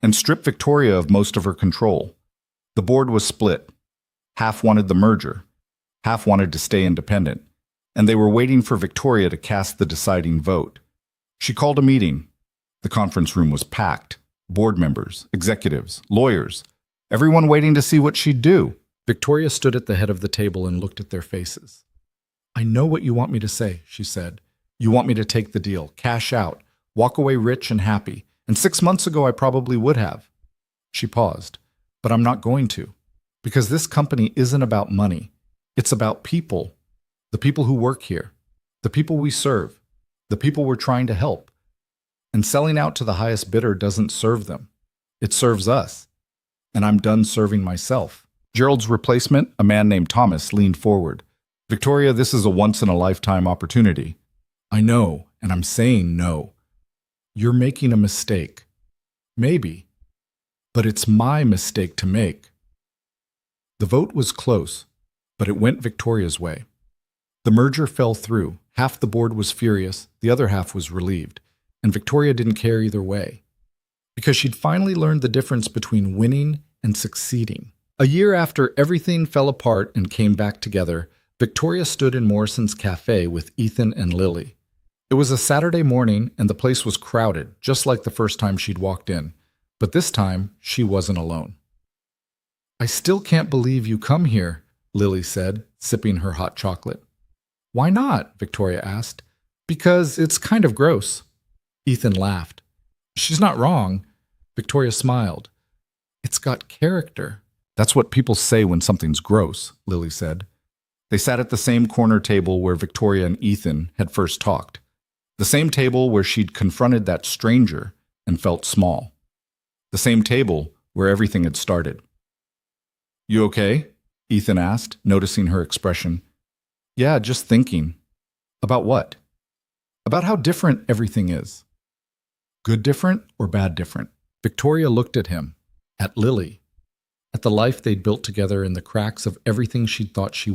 and strip Victoria of most of her control. The board was split. Half wanted the merger, half wanted to stay independent, and they were waiting for Victoria to cast the deciding vote. She called a meeting. The conference room was packed. Board members, executives, lawyers, everyone waiting to see what she'd do. Victoria stood at the head of the table and looked at their faces. "I know what you want me to say," she said. "You want me to take the deal, cash out, walk away rich and happy. And 6 months ago, I probably would have." She paused. "But I'm not going to. Because this company isn't about money. It's about people. The people who work here. The people we serve. The people we're trying to help. And selling out to the highest bidder doesn't serve them. It serves us. And I'm done serving myself." Gerald's replacement, a man named Thomas, leaned forward. "Victoria, this is a once-in-a-lifetime opportunity." "I know, and I'm saying no. You're making a mistake. Maybe. But it's my mistake to make." The vote was close, but it went Victoria's way. The merger fell through. Half the board was furious, the other half was relieved. And Victoria didn't care either way. Because she'd finally learned the difference between winning and succeeding. A year after everything fell apart and came back together, Victoria stood in Morrison's cafe with Ethan and Lily. It was a Saturday morning, and the place was crowded, just like the first time she'd walked in. But this time, she wasn't alone. "I still can't believe you come here," Lily said, sipping her hot chocolate. "Why not?" Victoria asked. "Because it's kind of gross." Ethan laughed. "She's not wrong." Victoria smiled. "It's got character." "That's what people say when something's gross," Lily said. They sat at the same corner table where Victoria and Ethan had first talked. The same table where she'd confronted that stranger and felt small. The same table where everything had started. "You okay?" Ethan asked, noticing her expression. "Yeah, just thinking." About what? About how different everything is. Good different or bad different? Victoria looked at him, at Lily, at the life they'd built together in the cracks of everything she'd thought she